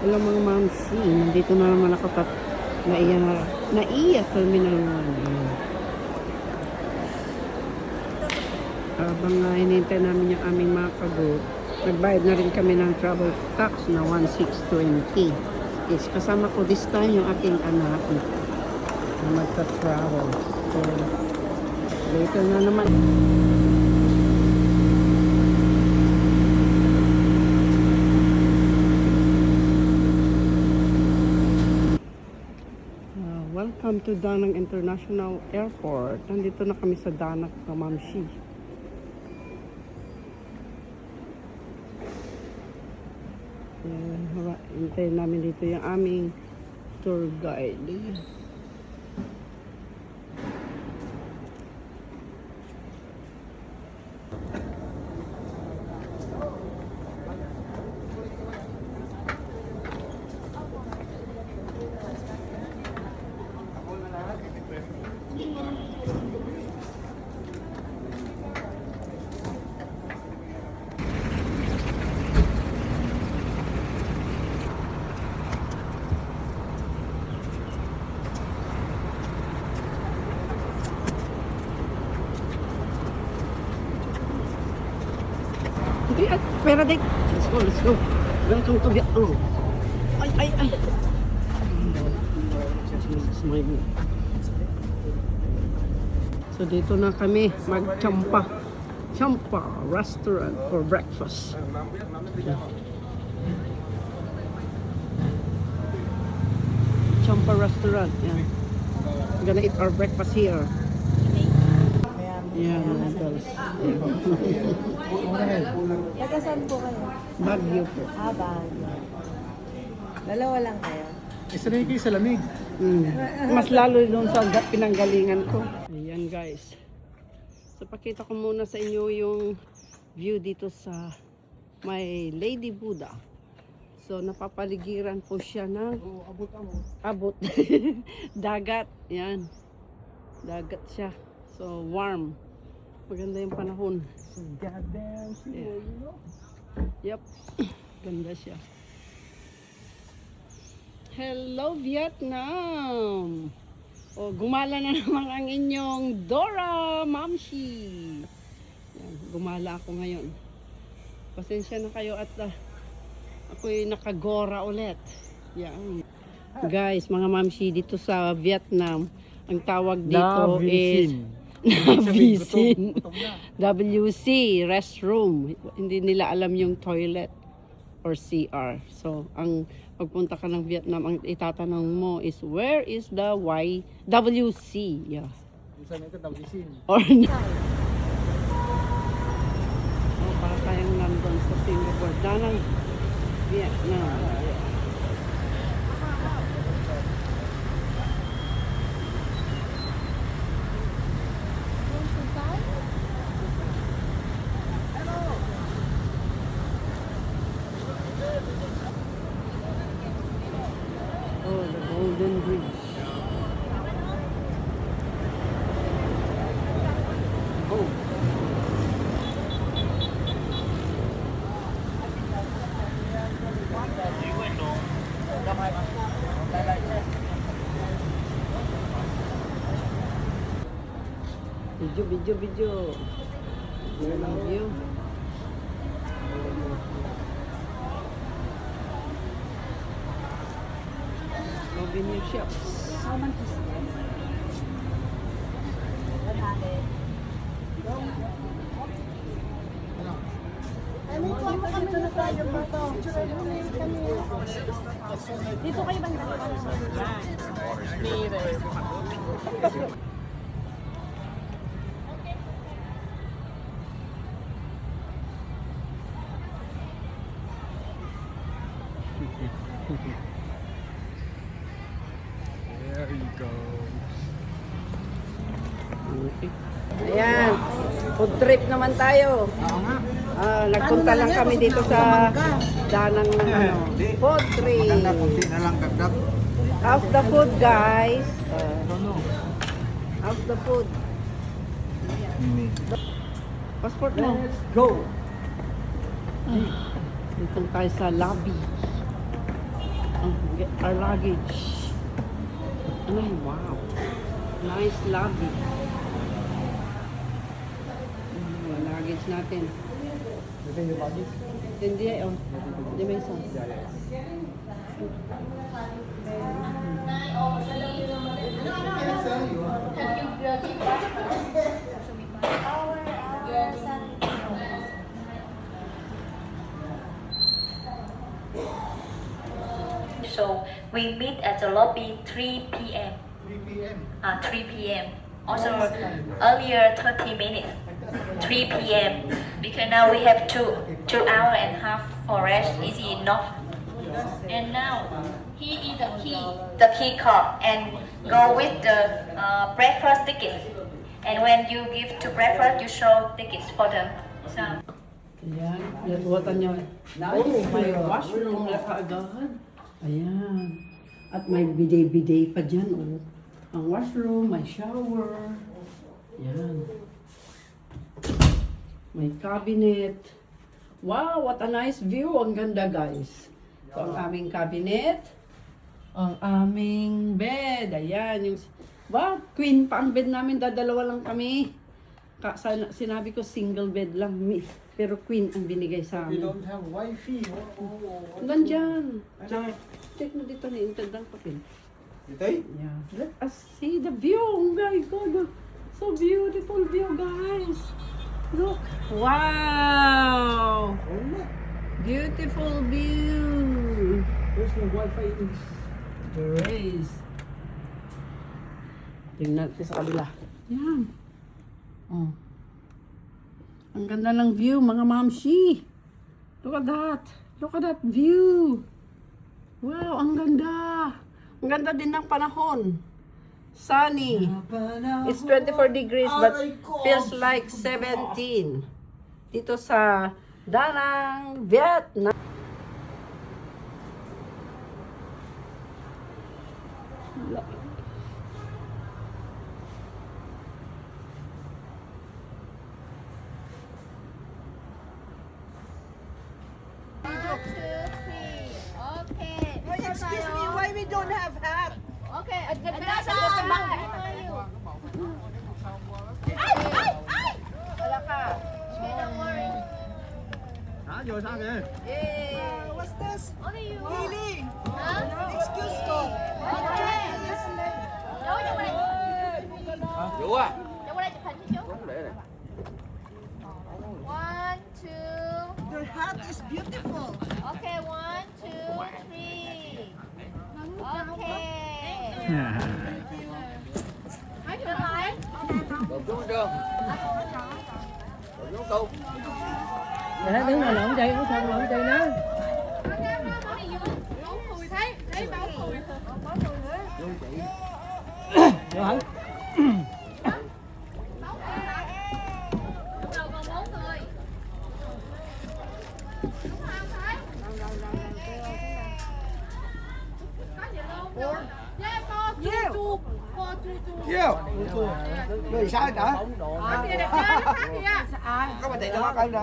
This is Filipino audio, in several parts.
Hello mga mamsi, nandito na naman ako naiya Terminal 1. Habang hinihintay namin yung aming mga kago, nagbayad na rin kami ng travel tax na 1,620. Yes, kasama ko this time yung aking anak na magta-travel. So, later na naman. Welcome to Danang International Airport. Nandito na kami sa Danak na Mamshi. Hintayin namin dito yung aming tour guide. Pera dek. Let's go, let's go. Welcome to Vietnam. Ay. So dito na kami mag-champa restaurant for breakfast. Champa restaurant, yan. We're gonna eat our breakfast here. Yeah, noodles. Taga saan po kayo? Baguio po. Baguio. Dalawa lang kayo? Isa rin kayo sa lamig. Mas lalo doon sa pinanggalingan ko. Ayan guys. So pakita ko muna sa inyo yung view dito sa may Lady Buddha. So napapaligiran po siya ng abot. Dagat. Yan. Dagat siya. So warm. Maganda yung panahon. So goddamn Yeah. Yep. Ganda siya. Hello Vietnam! O, gumala na naman ang inyong Dora Mamshi. Yan, gumala ako ngayon. Pasensya na kayo at ako'y nakagora ulit. Yan. Guys, mga Mamshi, dito sa Vietnam, ang tawag dito is Navisin. WC, restroom. Hindi nila alam yung toilet or CR. So, ang pagpunta ka ng Vietnam, ang itatanong mo is, where is the WC? Yeah. Saan ito tabisin? Or para tayong nandun sa Singapore. Danang Vietnam. Oh, the Golden Bridge. Oh. Video. Love you. Souvenir shops. How much is this? 100. Dito kayo bang There you go. Okay. Ayan, food trip naman tayo. Nagpunta lang kami dito sa Danang ng food trip. Kunti na lang dagdag. How's the food, guys? How's the food? Passport mo. Let's go! Dito tayo sa lobby. Get our luggage. Ay, wow. Nice lobby. Luggage natin. Ito yung bagis. Hindi, oh. Hindi may isa. So we meet at the lobby 3 p.m. 3 p.m. 3 p.m. Also earlier 30 minutes. 3 p.m. because now we have two hour and a half for rest. Is enough? And now he is the key card and go with the breakfast ticket. And when you give to breakfast, you show tickets for them. So. Ayan. Yatwatan niya. Oh, may washroom na kaagad. Ayan. At may bidet-bidet pa dyan, oh. Ang washroom, may shower. Ayan. May cabinet. Wow, what a nice view. Ang ganda, guys. Ito ang aming cabinet. Ang aming bed. Ayan. Yung, wow, queen pa ang bed namin. Dadalawa lang kami. Sinabi ko single bed lang. Pero queen ang binigay sa We amin. don't have wifi. Hanggang dyan. Check mo dito ni Intel ng papel. Ito eh? Yeah. Let us see the view. Oh my God. So beautiful view, guys. Look. Wow. Beautiful view. There's no wifi in this. There is. Tingnan natin sa kabila. Yan. Oh. Ang ganda ng view, mga mamshi. Look at that. Look at that view. Wow, ang ganda. Ang ganda din ng panahon. Sunny. It's 24 degrees but feels like 17. Dito sa Danang, Vietnam. Okay. Excuse me, why we don't have hat? Okay, adjust ang bangga. Ay! Wala ka. Okay, don't worry. Hả? Vô sao kìa? What's this? Only you. Really? Huh? Excuse me. Okay. Đâu cho mày. Vô à? Đâu qua đây chụp hình cho chú. Để này. 1, 2. Your hat is beautiful. Okay, 1, 2, 3. Okay. Mấy đứa lại. Đột xuống chưa? Đột xuống câu. Để đứng là lộn chạy, không xong lộn chạy nữa. Vô hả? Vô. Vô thì sao cả? Có mà chạy cho nó coi nè.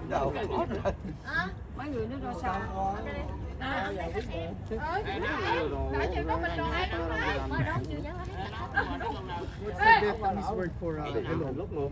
Đâu. Mấy người nó ra sao? What's the Vietnamese word for hello?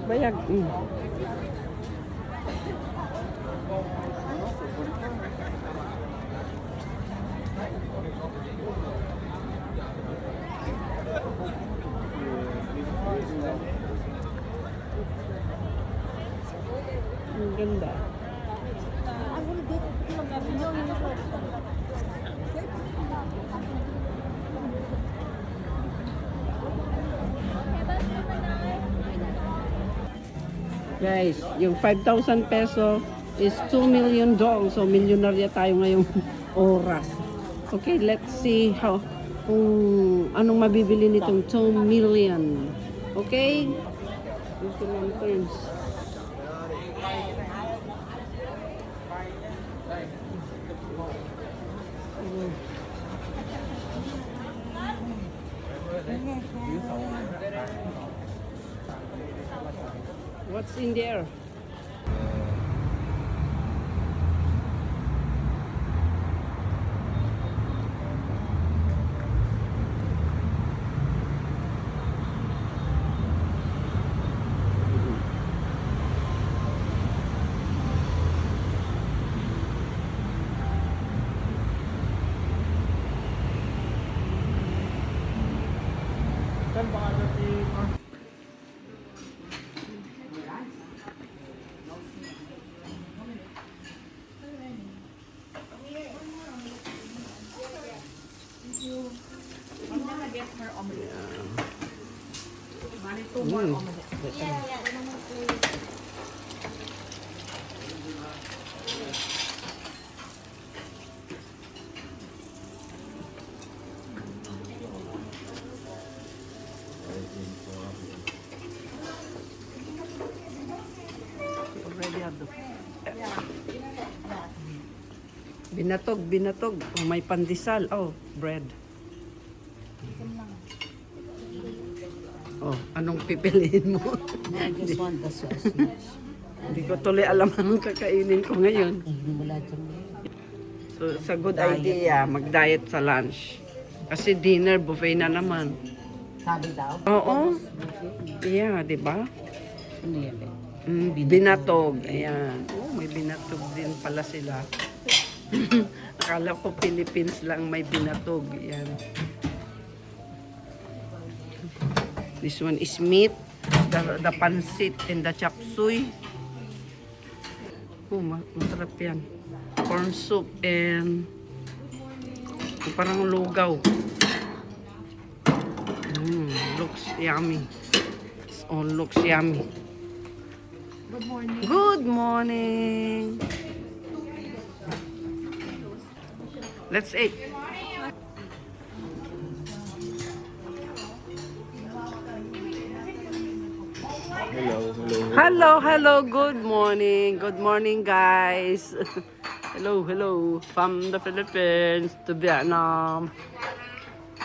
Bayag. Ang ganda. Guys, yung 5,000 peso is 2 million dong. So, milyonarya tayo ngayong oras. Okay, let's see how kung anong mabibili nitong 2 million. Okay? Ito lanterns. What's in there? Already have the... Binatog, binatog. Oh, may pandesal. Oh, bread. Oh, anong pipiliin mo? I just want the sauce. Hindi ko tuloy alam anong kakainin ko ngayon. Wala dyan. So, it's a good idea, mag-diet sa lunch. Kasi dinner, buffet na naman. Sabi daw. Oo. Yeah, di ba? Ano yan eh? Binatog. Ayan. Oh, may binatog din pala sila. Akala ko Philippines lang may binatog. Ayan. This one is meat, the pansit and the chop suey. Oh, masarap yan. Corn soup and parang lugaw. Looks yummy. It all looks yummy. Good morning. Good morning. Let's eat. Hello, good morning. Good morning, guys. Hello from the Philippines to Vietnam.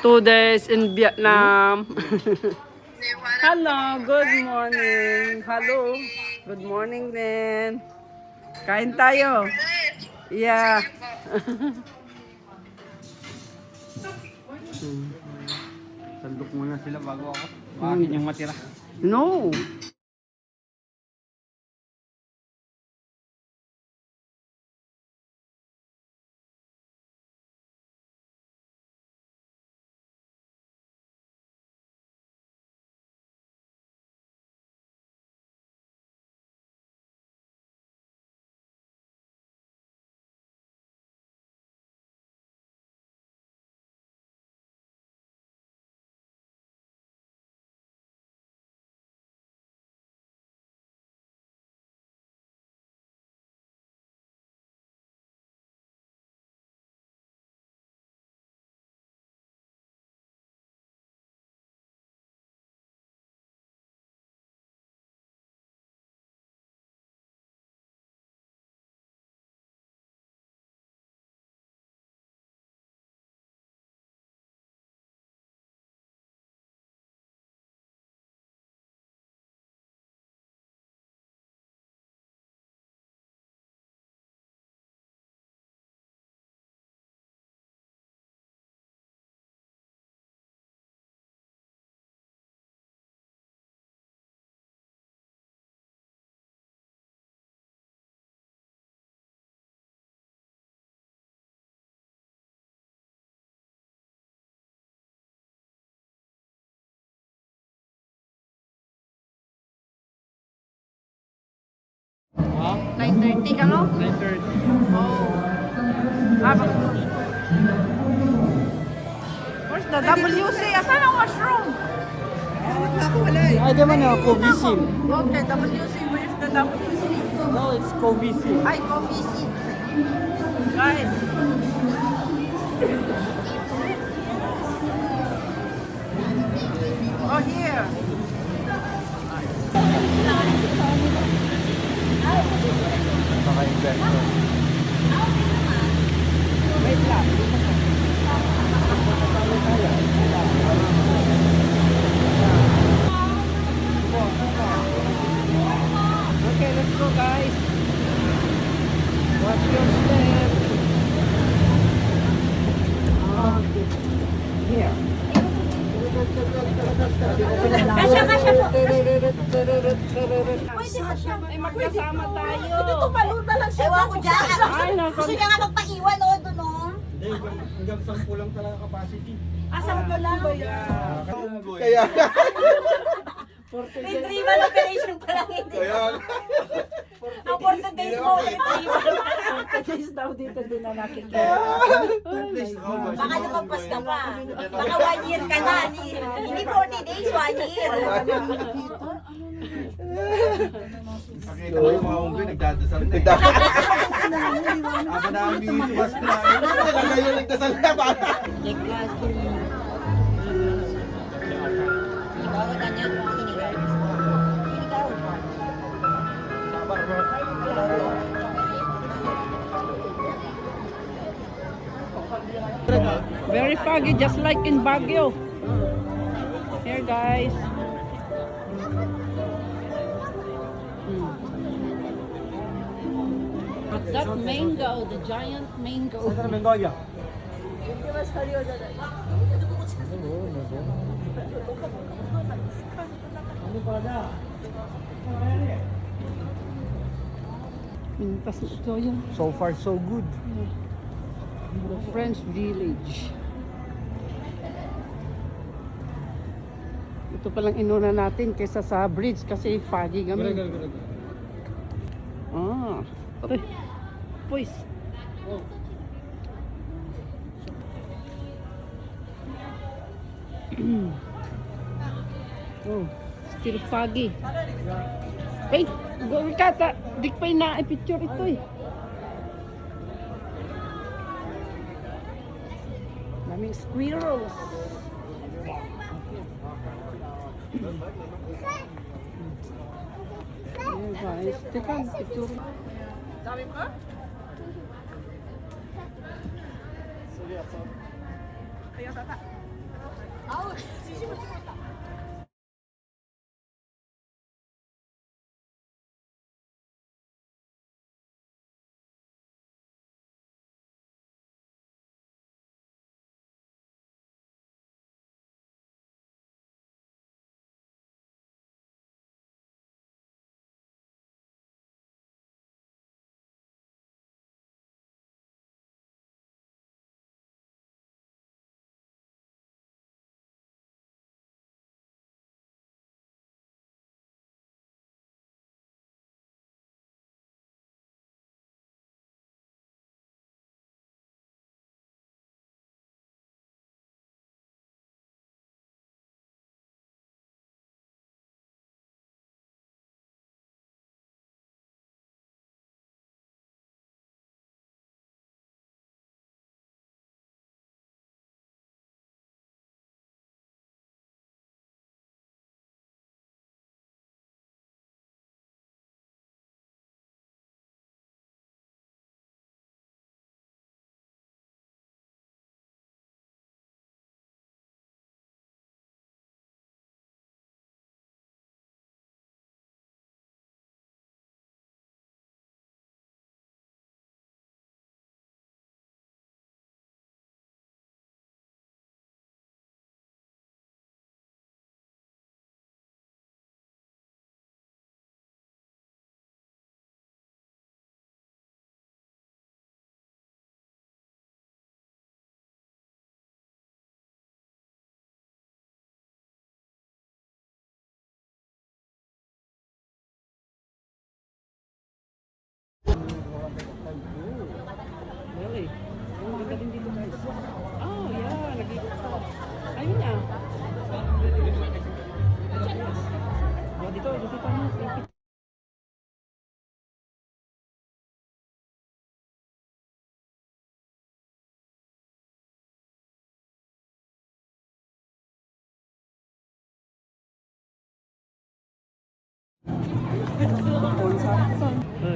2 days in Vietnam. Hello, good morning. Hello, good morning din. Kain tayo. Yeah. Sandok muna sila bago ako. Bakit yung matira? No. 9:30 ka, no? 9:30. Oh. Ah, where's the WC? Asan ang washroom? Ay, di man na, Covisil. Okay, WC. Where's the WC? No, it's Covisil. Ay, coffee seat. Guys. Oh, here. Naka-investor. Wait lang. Okay, let's go guys. Watch your step. Okay. Here. Kasya po. Ay, magkasama tayo. Ito tumalon na lang siya. Ewan ko dyan. Ay, naku. Gusto niya nga magpaiwan o doon o. Hindi, hanggang 10 lang talaga capacity. Asam ko lang. Kaya, Retrieval operation pa lang hindi. Ang 40 days mo, retrieval. Kasi daw dito din na nakikita. Baka lumagpas ka pa. Baka 1 year ka na. Hindi 40 days, 1 year. nakita ko yung mga unggoy, nagdadasal na. Aba namin yung mas na. Talaga yung nagdasal na ba? Very foggy, just like in Baguio. Here, guys. But that mango, the giant mango. Mengoya. Pintas ito yun. So far, so good. The French Village. Ito palang inuna natin kaysa sa bridge kasi foggy kami. Ah. Uy. Pues. Oh, still foggy. Wait, kata, di pa na picture ito eh. Daming squirrels. Yeah, guys, teka, picture. Dami mo ka? Kaya tata.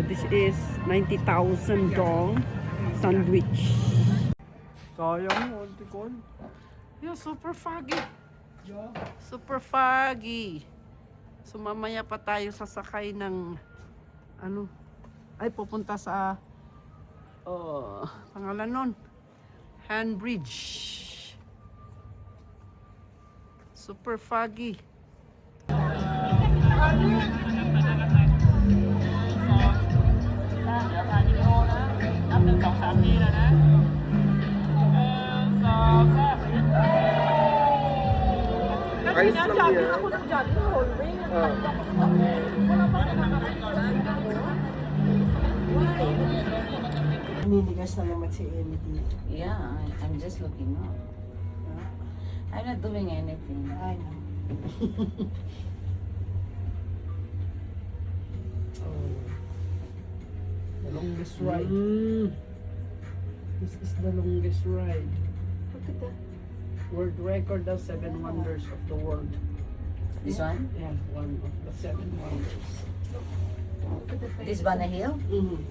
This is 90,000 dong sandwich. Sayang, onti ko. Yeah, super foggy. Super foggy. So mamaya pa tayo sasakay ng ano ay pupunta sa pangalan nun, Han Bridge. Super foggy. Ayos lang yan. Ninigas na naman si Emily. Yeah, I'm just looking up. I'm not doing anything. Ay, no. The longest ride. This is the longest ride. Look at that. World record of 7 wonders of the world. This one? Yeah, one of the 7 wonders. This Banana Hill? Mm-hmm.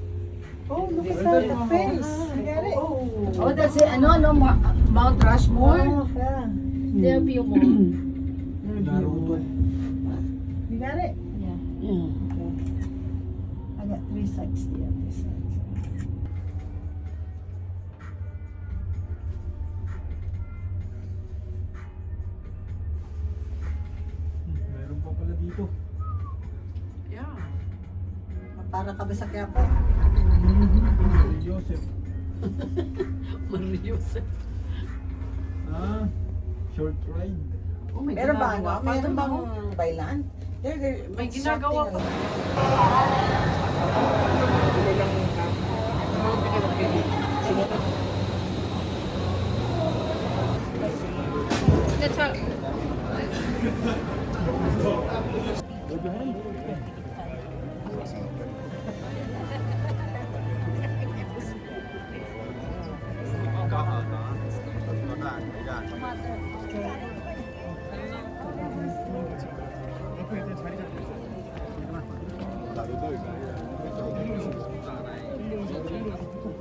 Oh, look at that. The face. Get it. Oh, that's it. Mount Rushmore? Oh, yeah. There are few more. Naruto. You got it? Yeah. Yeah. I got 360 on this side. Meron pa pala dito. Yeah. Para ka ba sa Quiapo? Joseph. Mariusep. Short ride. Oh, may Meron ba ano? ginagawa pa Meron dun, bang oh. bailan? May ginagawa pa.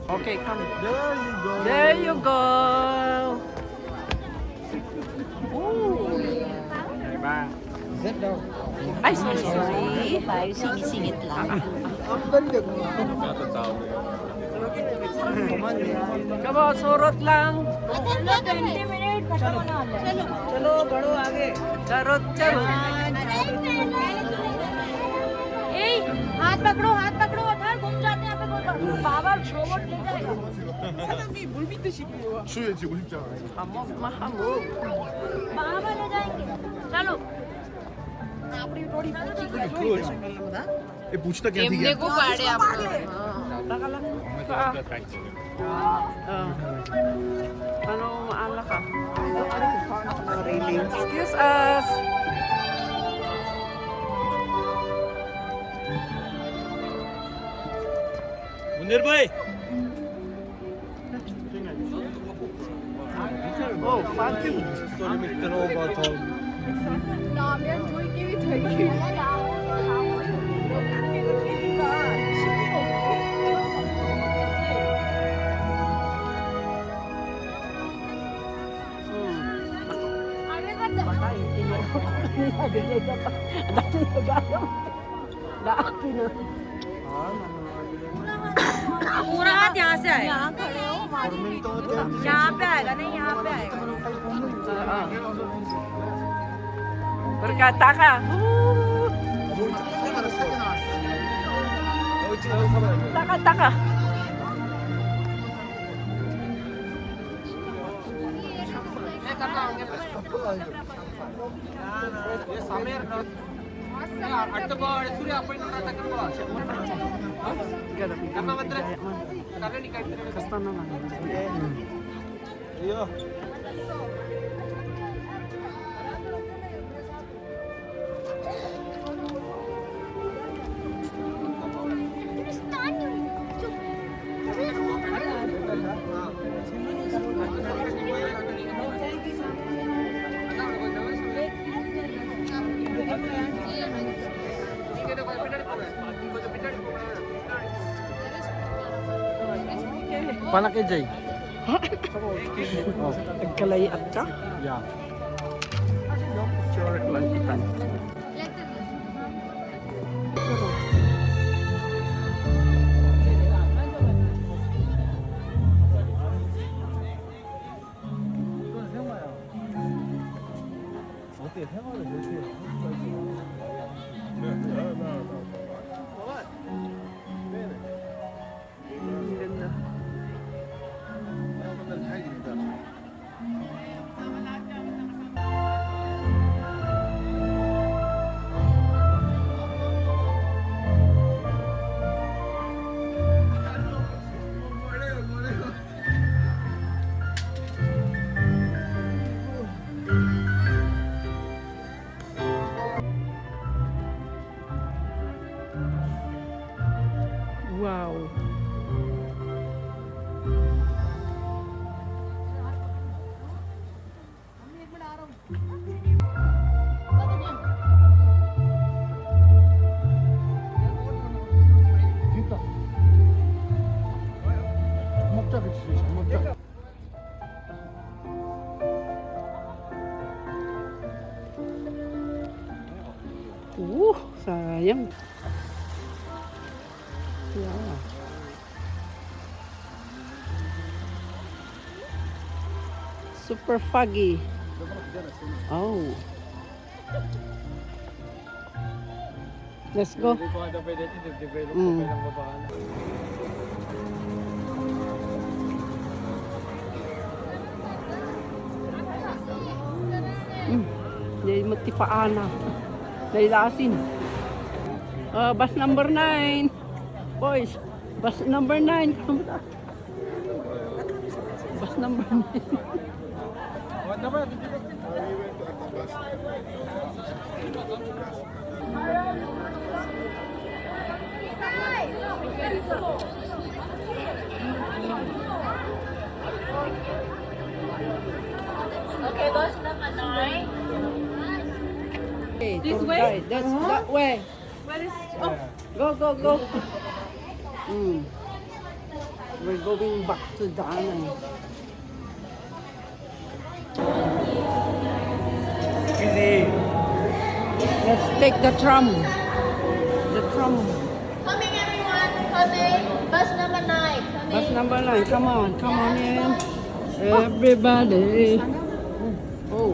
Okay, come. There you go. There you go. Ooh. Sit down. Ay, sorry. Tayo, singit-singit lang. Ang ganda mo. Come on, surot lang. चलो बढ़ो आगे Charot, charot. हाथ पकड़ो अथर घूम जाते हैं यहाँ पे बाबा रोबोट ले जाएगा 추해지고 싶잖아. Hamog, mahamog. बाबा ले जाएंगे चलो એ પૂછતા ક્યાંથી ગયા? ko પાડે આપણે. Taka lang. Ano, maala ka? Excuse us. 문열 भाई. Oh, foggy. Sorry मित्रों बात हो. पूरा हाथ यहाँ से आएगा यहाँ खड़े हो यहाँ पे आएगा नहीं यहाँ पे आएगा Berkata ka. Taka, taka. Kasta naman. Iyo. Panak kay Jay. Nagkalayat ka? Yeah. Sure lang itan. 어때? 생활을 이렇게 Ganda. Wow. Dito. 먹자 그치. 먹자. Sayang. Yeah. Super foggy. Oh. Let's go. Hindi ko kada pwede develop ko Mm. pa ng babaan. Dahil matipaana. Dahil asin. Bus number 9. Boys, bus number 9. Bus number 9. What naman? Okay, bus number 9. Okay, this way? That's that way. Where is... Go, go, go. We're going back to Daanan. Easy. Let's take the tram. The tram. Coming everyone, coming. Bus number 9. Coming. Bus number 9. Come on in. Everybody. Oh.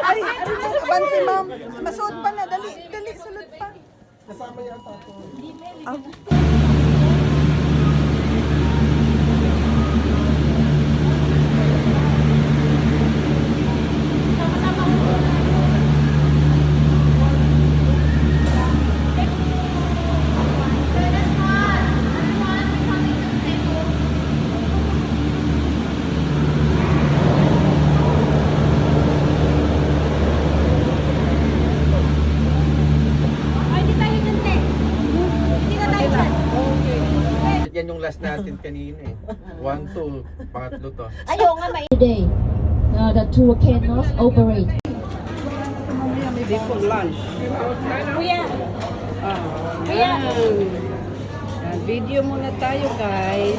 Ay, bante ma'am. Masuot pa na. Dali, sulot pa. Kasama yata ito. Yan yung last natin kanina eh. 1, 2, pangatlo to. Ayaw nga may... Today, the tour cannot operate. Before lunch. Kuya, Yan. Video muna tayo, guys.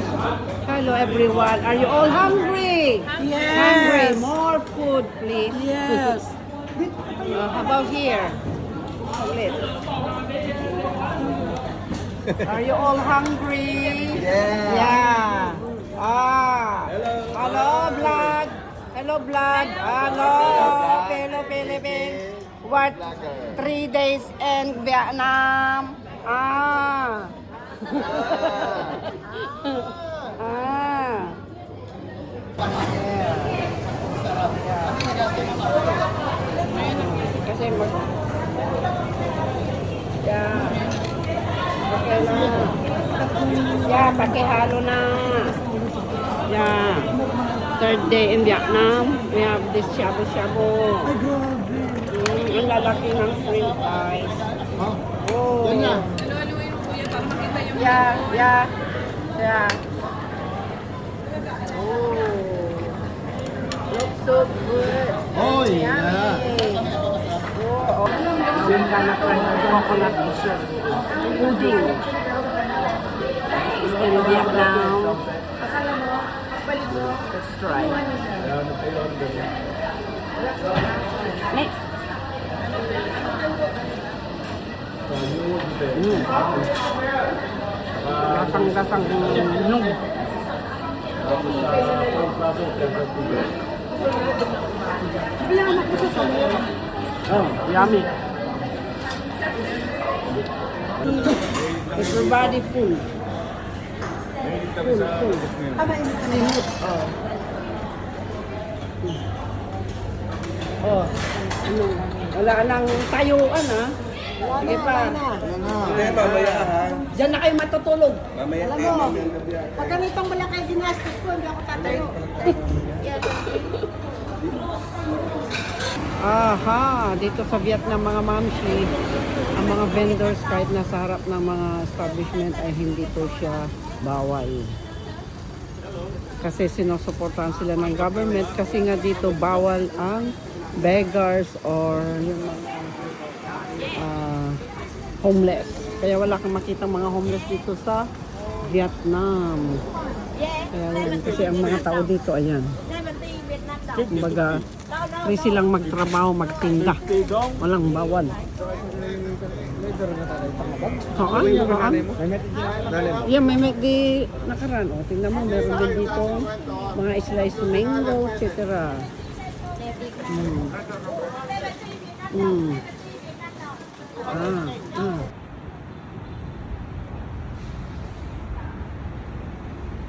Hello, everyone. Are you all hungry? Yes. Hungry. More food, please. Yes. How about here? Saglit. Are you all hungry? Yeah. Yeah. Hello, vlog. Hello, vlog. Hello, Philippines. What? 3 days in Vietnam. Kasi okay na. Yeah, pakihalo na. Yeah. 3rd day in Vietnam. We have this shabu-shabu. Ang lalaki ng shrimp, guys. Oh. Yeah. Oh. Looks so good. Oh, yeah. Yummy. Oh. banana bread or coconut dessert. Pudding. It's in Vietnam. Let's try. Next. Lasang-lasang nung. Oh, yummy. Everybody full. Full. Oh. Oh, ano? Wala nang tayuan ha. Sige pa. Hindi, mamaya ha. Diyan na kayo matutulog. Mamaya Alam mo, pag ganitong malaki ginastos ko, hindi ako tatayo. Aha, dito sa Vietnam mga mamshi, ang mga vendors kahit nasa harap ng mga establishment ay hindi po siya bawal. Kasi sinusuportahan sila ng government kasi nga dito bawal ang beggars or yung mga homeless. Kaya wala kang makita mga homeless dito sa Vietnam. Kaya yan, kasi ang mga tao dito, ayan. Kumbaga, free silang magtrabaho, magtinda. Walang bawal. Saan? Saan? Yan, may di nakaraan. O, tingnan mo, meron din dito mga sliced mango, etc.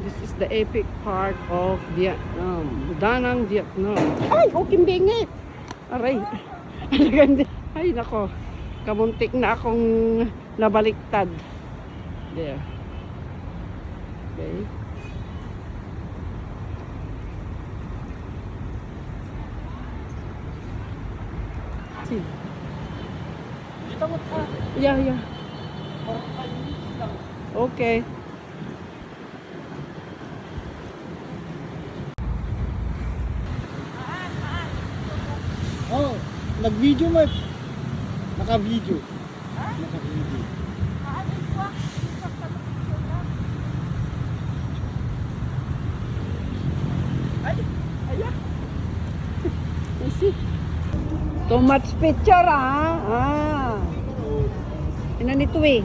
This is the epic part of Vietnam. Da Nang, Vietnam. Ay, huking bingit! Aray. Ay, nako. Kamuntik na akong nabaliktad. There. Okay. See. Yeah. Okay. Oh, nag-video mo. Naka-video. Naka-video. Too much picture ah. Ina nito eh.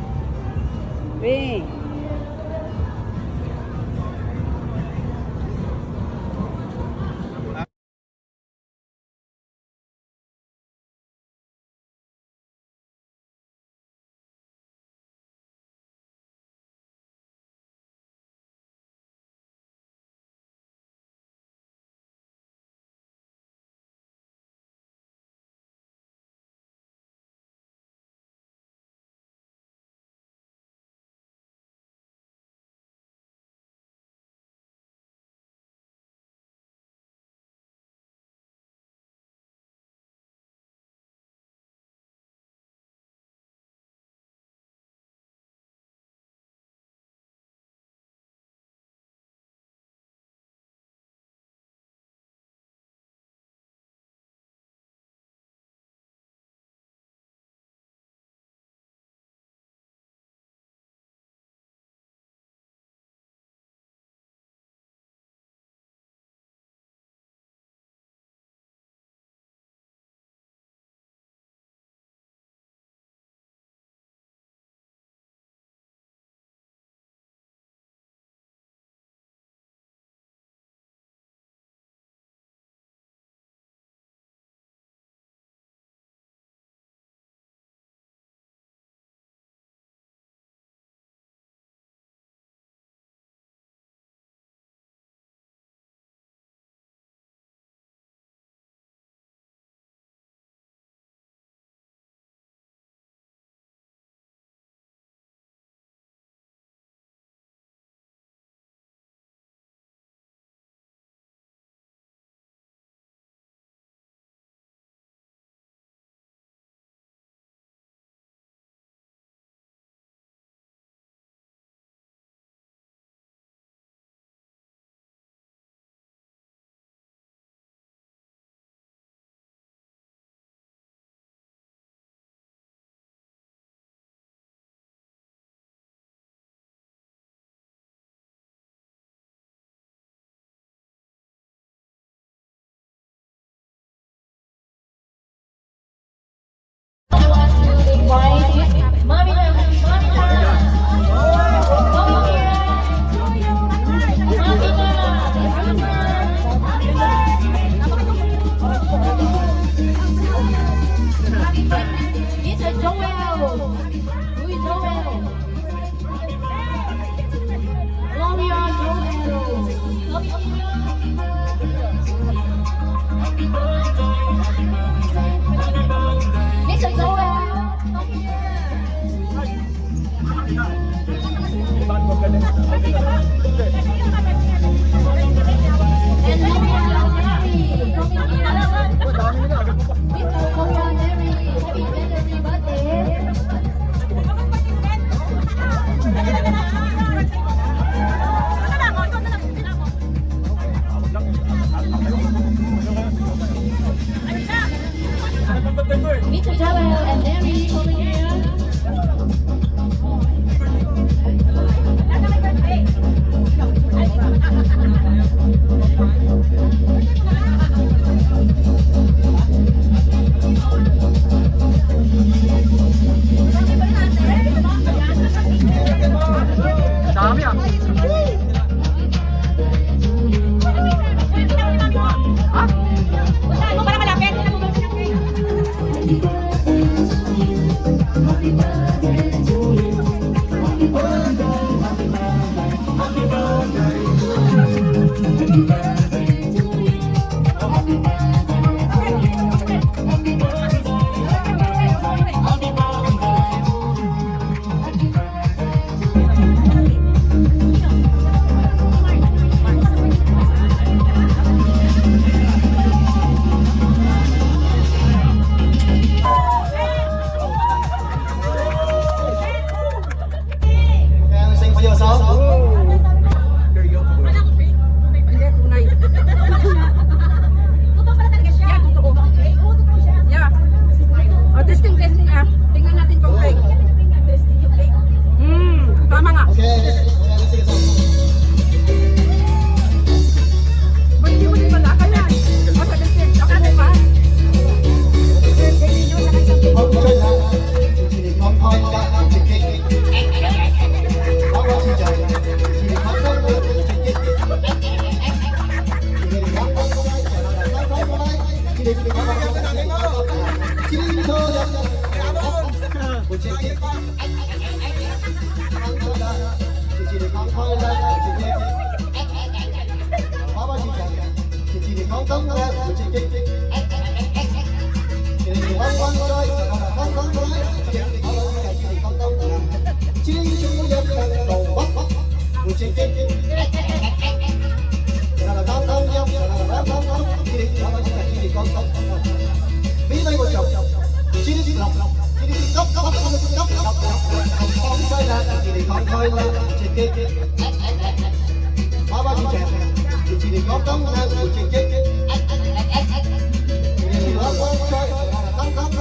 And Mary coming here. Kuya Mary, happy birthday. Meet Joel and Mary coming here. Can you sing for yourself? Hindi, tunay. Yeah, totoo. Yeah. Oh, testing ah. Tingnan natin kung fake. Tama nga. Okay, let's sing a song. Ba't hindi mo din malakal yan? O, sa testing. Ako mo pa. Không chơi là chỉ để con thôi là chỉ kịch. Bao bao chỉ chơi chỉ để con thôi là chỉ kịch. Chỉ để con thôi chỉ để con thôi chỉ để thôi một chỉ kịch. Chỉ để con thôi là chỉ kịch.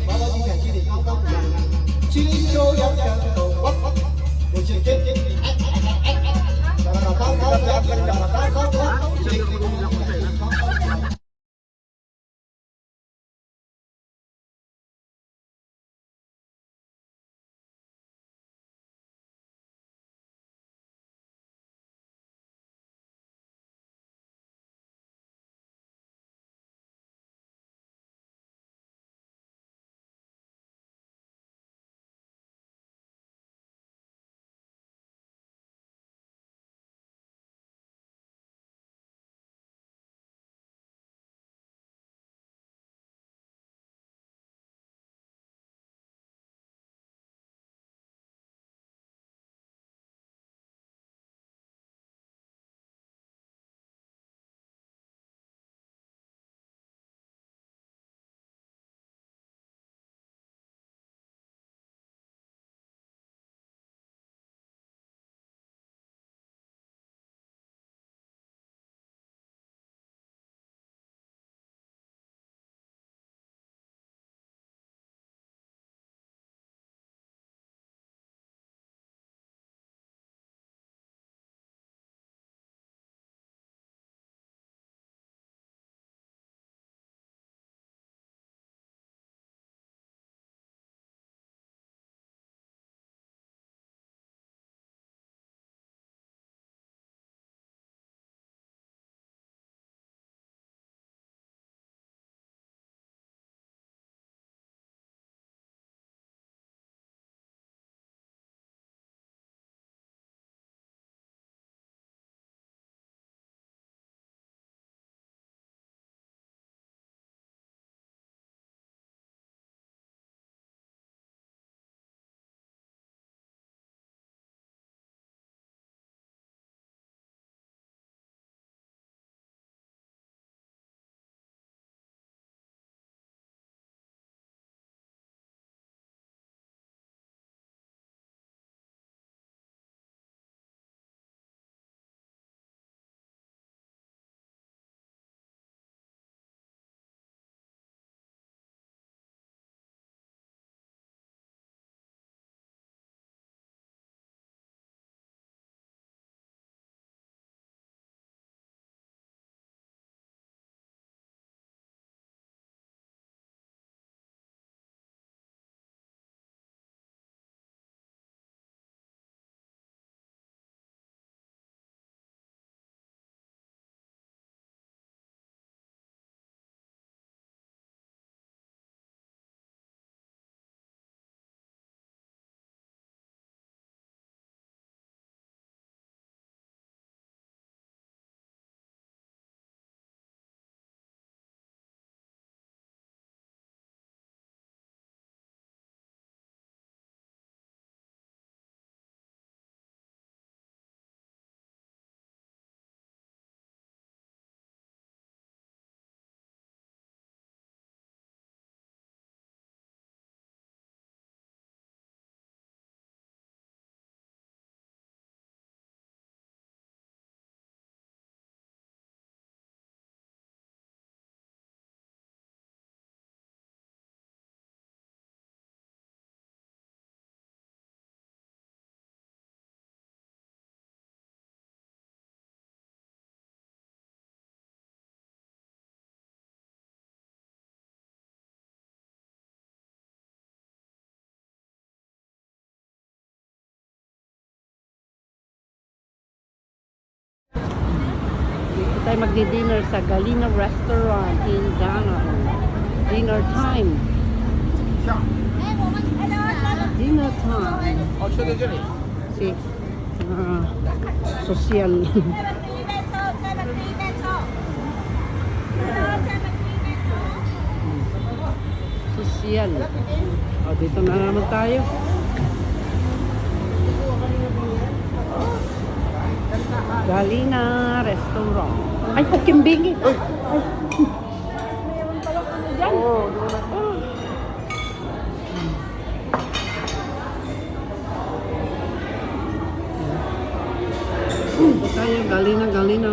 Bao bao chỉ chơi chỉ để con thôi là chỉ kịch. Chili cho yum yum, what what, what you get? tayo magdi-dinner sa Galina Restaurant in Danang. Dinner time. Dinner time. Si social. Social. O, dito na naman tayo. Galina Restaurant. Ay, pakimbingi. Ay. Meron pala ano dyan. Ito tayo, Galina. Galina.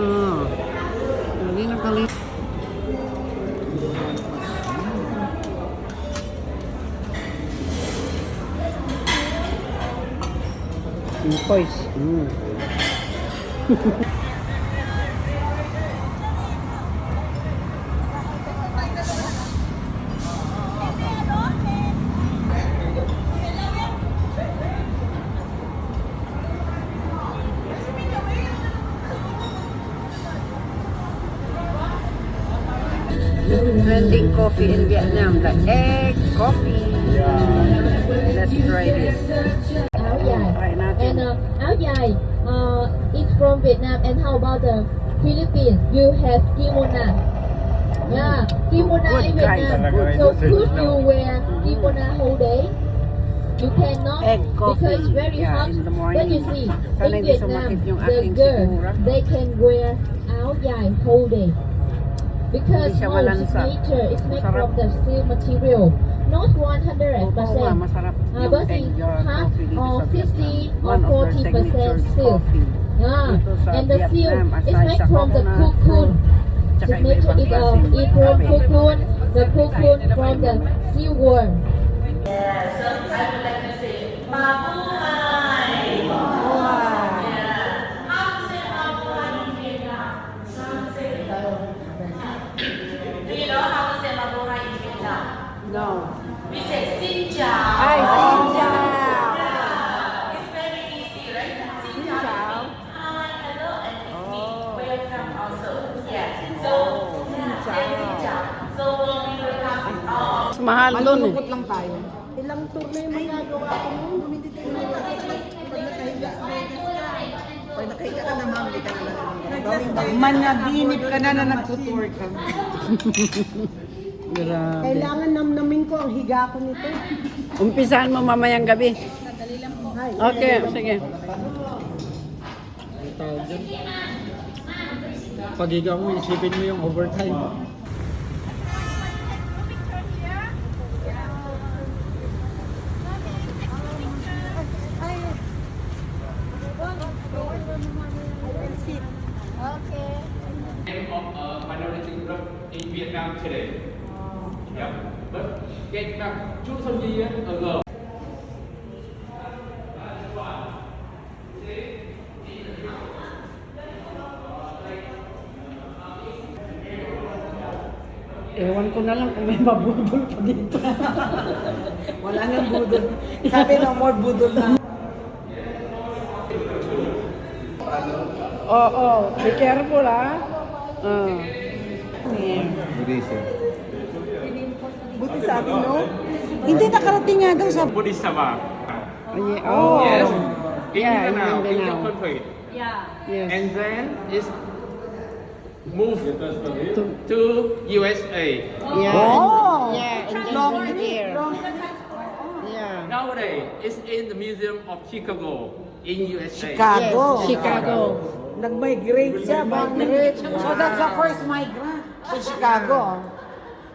Poise. Trending coffee in Vietnam, the egg coffee. Let's try this. Try natin. And áo dài, it's from Vietnam. And how about the Philippines? You have kimono. Yeah, kimono Good in guys. Vietnam. So could you wear kimono whole day? You cannot Egg coffee. because it's very Yeah, hot. in the morning. But you see, Sana in hindi Vietnam, sumakit yung the aking girl sigura. they can wear áo dài whole day. Because Hindi siya no, malansa. signature is made Masarap. from the steel material, not 100%. Oo nga, masarap yung But egg it's coffee dito or sa 50 Vietnam. or One of their 40% signature steel. coffee. Yeah, Dito sa and the seal Vietnam, is aside made sa from the coconut cocoon. tsaka It's made iba-ibang it klaseng from kape. cocoon, the cocoon from the silkworm. Do you know how to say mabuhay in Vietnam? No. We say xin chào. Ay, xin chào. It's very easy, right? Xin chào. Hi, hello, and welcome also. Yeah. So, say xin chào. So, we will come Mas mahal dun eh. lang tayo. Ilang tour na yung magagawa ko noon. Dumidito na yung pag nakahiga ka na, mamili ka na lang. Managinip ka na nagtutour ka. Grabe. Kailangan namnamin ko ang higa ko nito. Umpisahan mo mamayang gabi. Okay, sige. Pag ikaw mo, isipin mo yung overtime. Of a minority group in Vietnam today. Yeah. But get back to some years ago. Ewan ko na lang kung may mabudol pa dito. Wala nang budol. Sabi no more budol na. Oo, be careful ah. Buddhism. Buti sabi, no? Hindi nakarating nga daw sa... Buddhist Sabha. Oh, Yes. In Yeah, in Mindanao, in Mindanao. your country. yes. And then it's moved to USA. Yeah, Oh! yeah, in here. Yeah. Nowadays, it's in the Museum of Chicago in USA. Chicago. Yes, Chicago. Nag-migrate siya, migrate. So that's the first migrant to Chicago.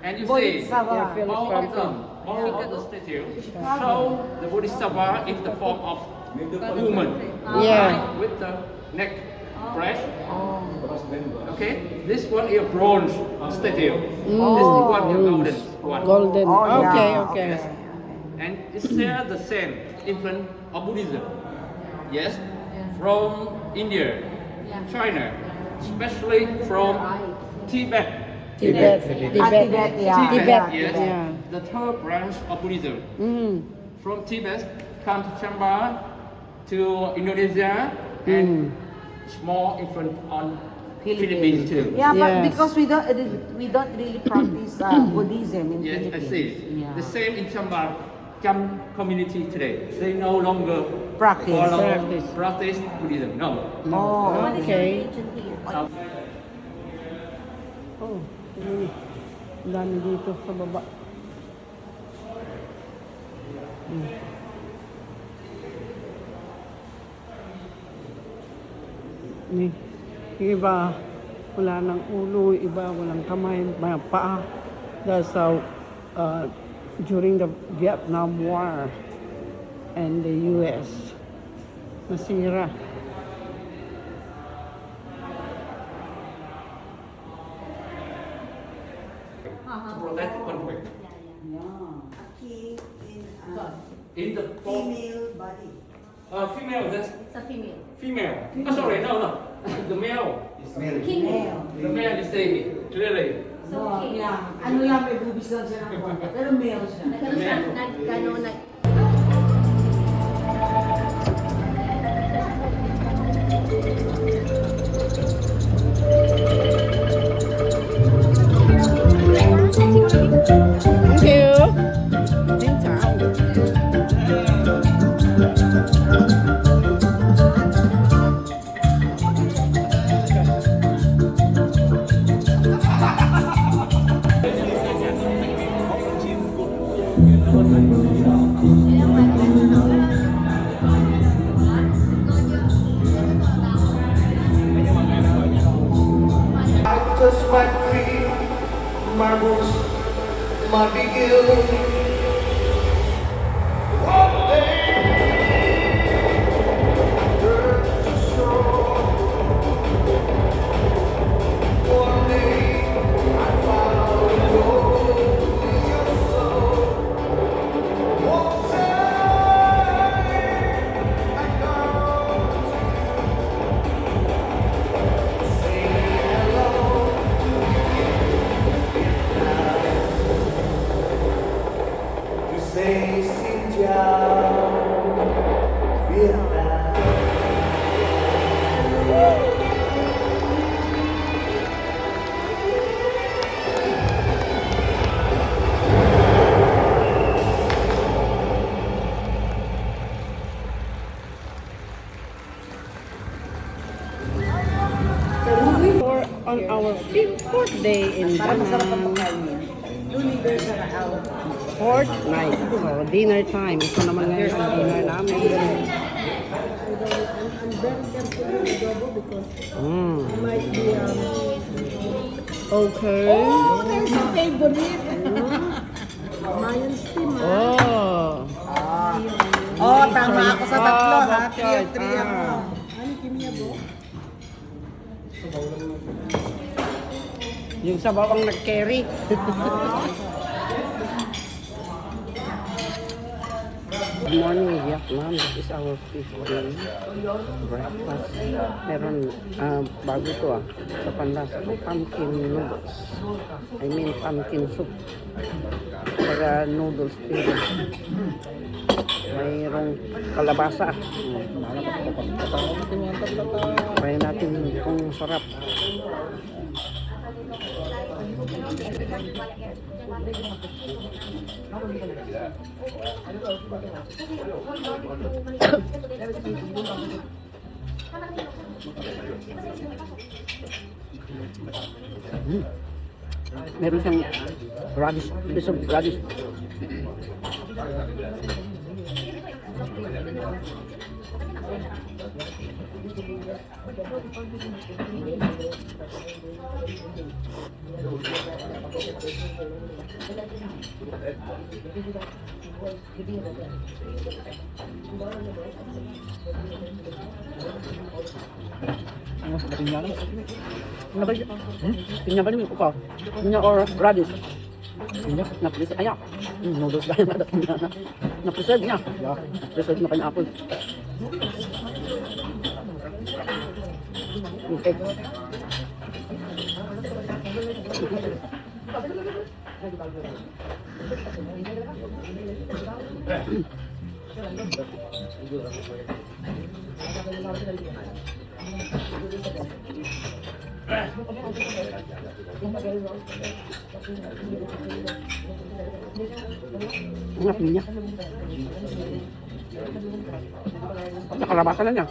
And you Buddhist see, Sabha. all of them, all of the statues show the Buddhist Sabha in the form of woman. Yeah. With the neck breast. Okay, this one is a bronze statue. This one is a golden one. Golden. Oh, yeah. Okay, okay. Yes. And it's share the same influence of Buddhism. Yes, from India, China, especially from Tibet. Tibet. Tibet, yeah. Tibet, Yes, yeah. the third branch of Buddhism. From Tibet, come to Chamba, to Indonesia, and small influence on Philippines too. Yeah, but Yes. because we don't really practice Buddhism in Yes, I Philippines. see. Yeah. The same in Cham community today. They no longer Practice. practice Buddhism. No. Oh, Okay. Now, Oh, ang dami dito sa baba. Ni, yung iba, wala ng ulo, yung iba walang kamay, mga paa. Dahil sa, during the Vietnam War and the US, nasira. to protect the country. Key in In the female body. female, that's It's a female. female. Oh, sorry, no. The male. Female. The male is saying clearly. So, okay. Ano yan, may bubis lang siya ng konti. Pero male siya. Nagkaroon siya, nagkaroon, Thank you. Xin chào. Just my cream, marbles, my begin. One day, turn to shore. One day, I found your soul. One day, I come to you. Say hello. To say xin chào Việt Nam. On our fourth day in Para masarap ang Danang. pagkain. Lulider sa raaw. Fourth night. So, dinner time. Ito naman ngayon ang dinner namin. Mm. Okay. there's a favorite. Mayan steam, Oh. Oh, tama ako sa tatlo, ha? Ah, 3 of 3 ako. ah. Ano kimia bo? Yung sa bawang nag-carry. Good morning, Vietnam. This is our fifth day breakfast. Meron, bago to sa panlasa, pumpkin noodles. I mean, pumpkin soup. Para noodles din. Mayroong kalabasa. Try natin kung sarap. Meron siyang radish, piece of radish. Pinya ba niyo ko? Pinya or radish? Pinya na preserve. Ayan. Noodles dahil na pinya na. Na preserve niya. Yeah. Preserve na kanya apple. Okay. Ang asin niya. Nakalabasan na niya.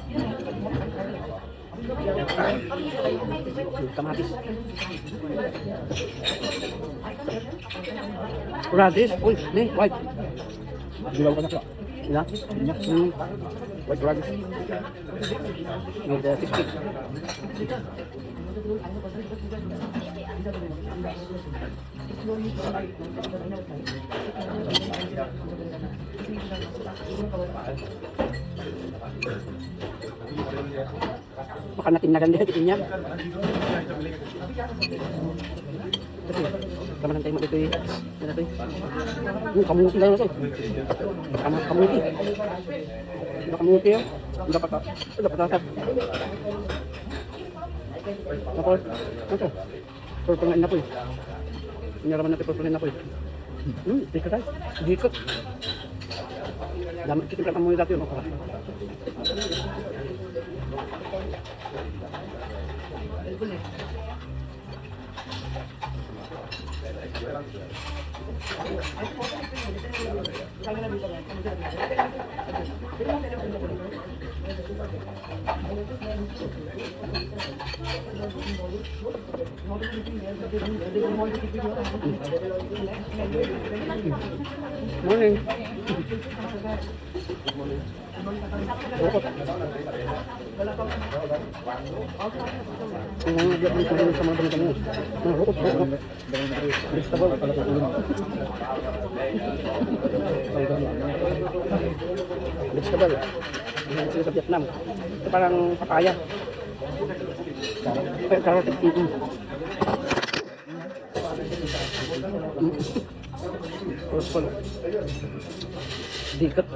Kamatis. Radish. Uy, nih, white. Dilaw ka na siya. Ina? White radish. With fish. Baka natin din niya. Kamu nanti mau itu ya, kamu tinggal itu, kamu itu, ya, udah patah, apa, perpengen apa ya, penyeraman nanti perpengen apa ya, diikat, dalam kita ketemu di dapur apa? Morning. Vegetable. Yang sila sa Vietnam. Ito parang papaya. Carrot. Purple. Dikat.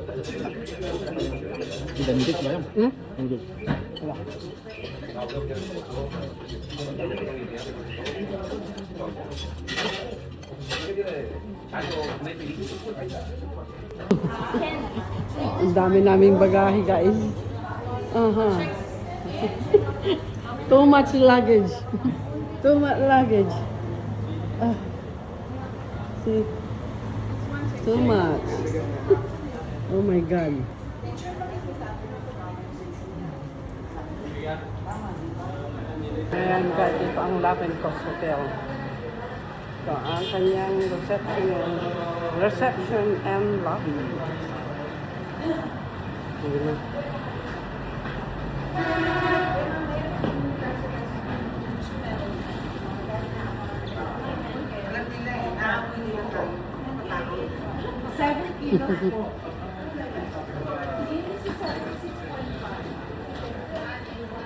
Identik ba yan? Hindi. Wala. Ang dami naming bagahe, guys. Too much luggage. Too much luggage. See? Too much. Oh my God. Ayan guys, ito ang Love & Coast Hotel. Ito ang kanyang reception and lobby.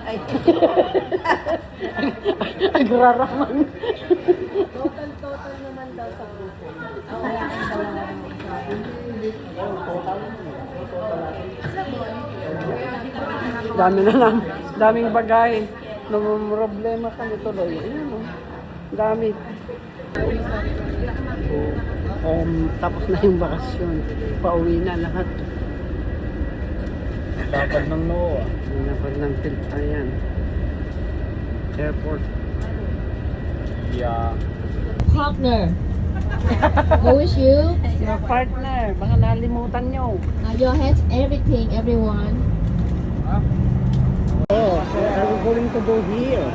Ay. Ay, graraman. Total naman daw sa grupo. Dami na lang. Daming bagay. Problema kami tuloy. Dami. Tapos na yung bakasyon. Pauwi na lahat. Dapat ng NOAA. Dapat ng ayan. Airport. Yeah. Partner. Who is you? Your partner. Baka nalimutan nyo. Your head, everything, everyone. Oh, so are we going to go here?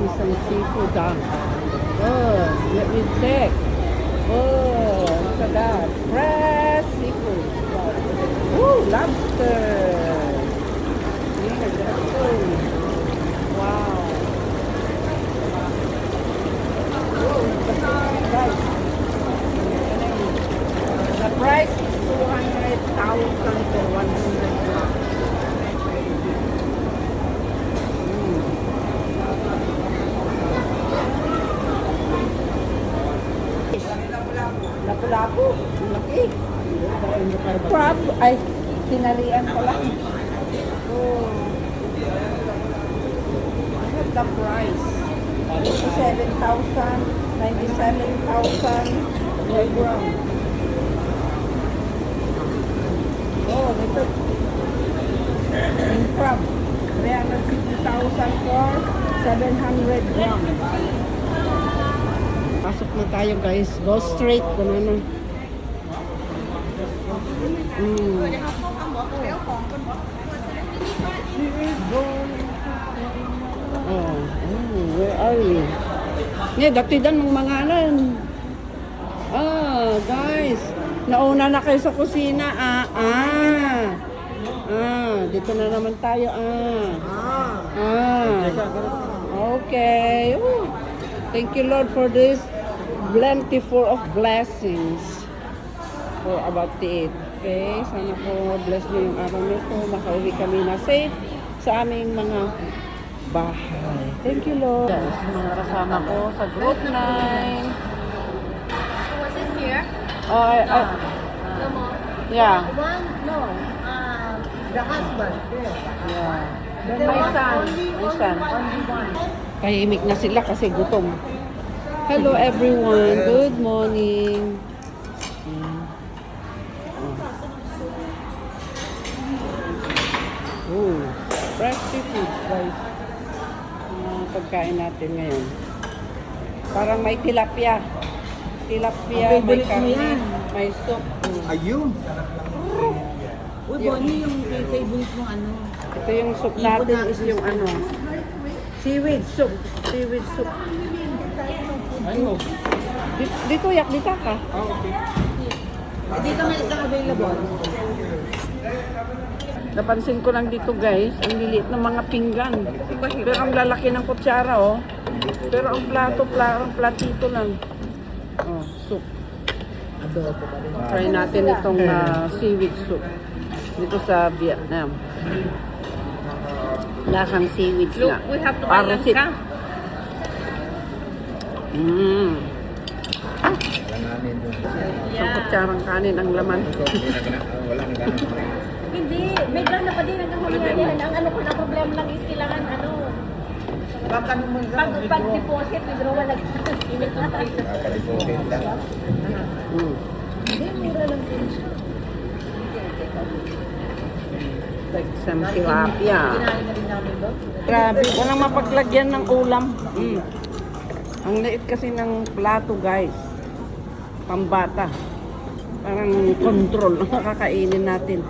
See some seafood. Oh, let me check. Oh, look at that. Fresh seafood. Oh, lobster. Yeah, that's good. Wow. Oh, guys. The price is 200,000 for 100 grams. Lapu-lapu. Laki. Crab. Ay, sinarian pala. Oh. Look at the price. 87,000, 97,000 per gram. Oh, look at crab. 350,000 for 700 gram. Pasok na tayo guys. Go straight. Banana. Where are we? Yeah, datidan mong mga anan. Guys. Nauna na kayo sa kusina. Dito na naman tayo. Okay. Ooh. Thank you, Lord, for this plentiful of blessings for about the 8. Okay, sana po bless niyo yung araw nito. Makauwi kami na safe sa aming mga bahay. Thank you, Lord. Yes, mga kasama ko sa group 9. Was it here? No more. Yeah. One, no. The husband. Yeah. Then my son. Only one. Tahimik na sila kasi gutom. Hello everyone. Good morning. Fresh seafood guys. Pagkain natin ngayon. Parang may tilapia. Tilapia, may karne, may soup. Ayun. Uy, Bonnie, yung favorite mong ano. Ito yung soup natin is yung ano. Seaweed soup. Seaweed soup. Ano? Dito yak, dito ka. Dito may isang available. Napansin ko lang dito guys, ang liliit ng mga pinggan. Pero ang lalaki ng kutsara oh. Pero ang ang platito lang. Oh, soup. Try natin itong seaweed soup. Dito sa Vietnam. Lasang seaweed na. We have to buy Parasit. langka. Langanin doon. Isang kutsarang kanin ang laman. Wala na ganun. Hindi, may gana pa din hanggang humihan. Ang ano ko na problema lang is kailangan ano. Baka naman sa Pag-deposit, withdrawal lang. Init na tayo. Nakalimutin lang. Hindi, mura lang din siya. Like some tilapia. Kinain na rin namin doon. Grabe, walang mapaglagyan ng ulam. Ang liit kasi ng plato guys. Pambata. Parang control ang nakakainin natin.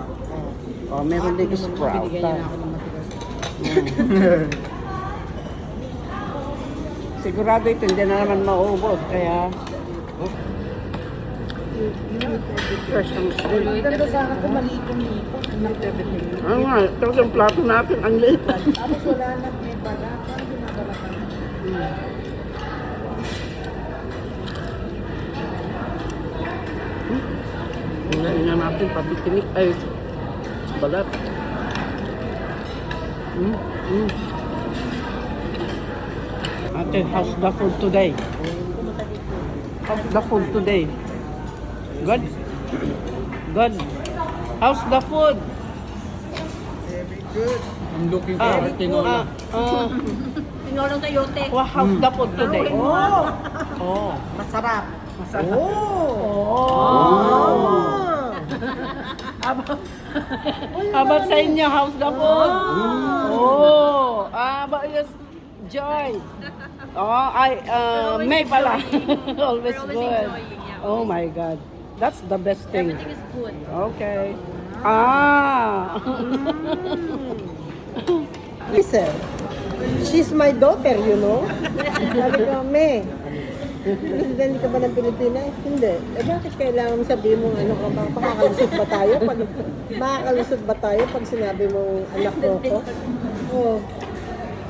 Oh, meron din sprout. Sigurado ito hindi na naman maubos kaya fresh ang sprout. Ganda sana kung malikom-likom. Ano nga, tapos yung plato natin ang liit. Tapos wala na, may balat. Parang ginagawa ka na. Tingnan natin pati tinik ay balat. Ate, how's the food today? How's the food today? Good? Good. How's the food? I'm looking for a tinola. Tinolong kayote. How's the food today? Oh. Masarap. Masarap. How about sa inyo? How's the food? But yes, Joy. May pala. Always good. Oh my God. That's the best thing. Everything is good. Okay. Listen, she's my daughter, you know. Sabi ko, May, presidente ka ba ng Pilipinas? Hindi. Eh bakit kailangan mo sabihin mo ano ka ba? Makakalusot ba tayo? Makakalusot ba tayo pag sinabi mong anak mo ko? Oh,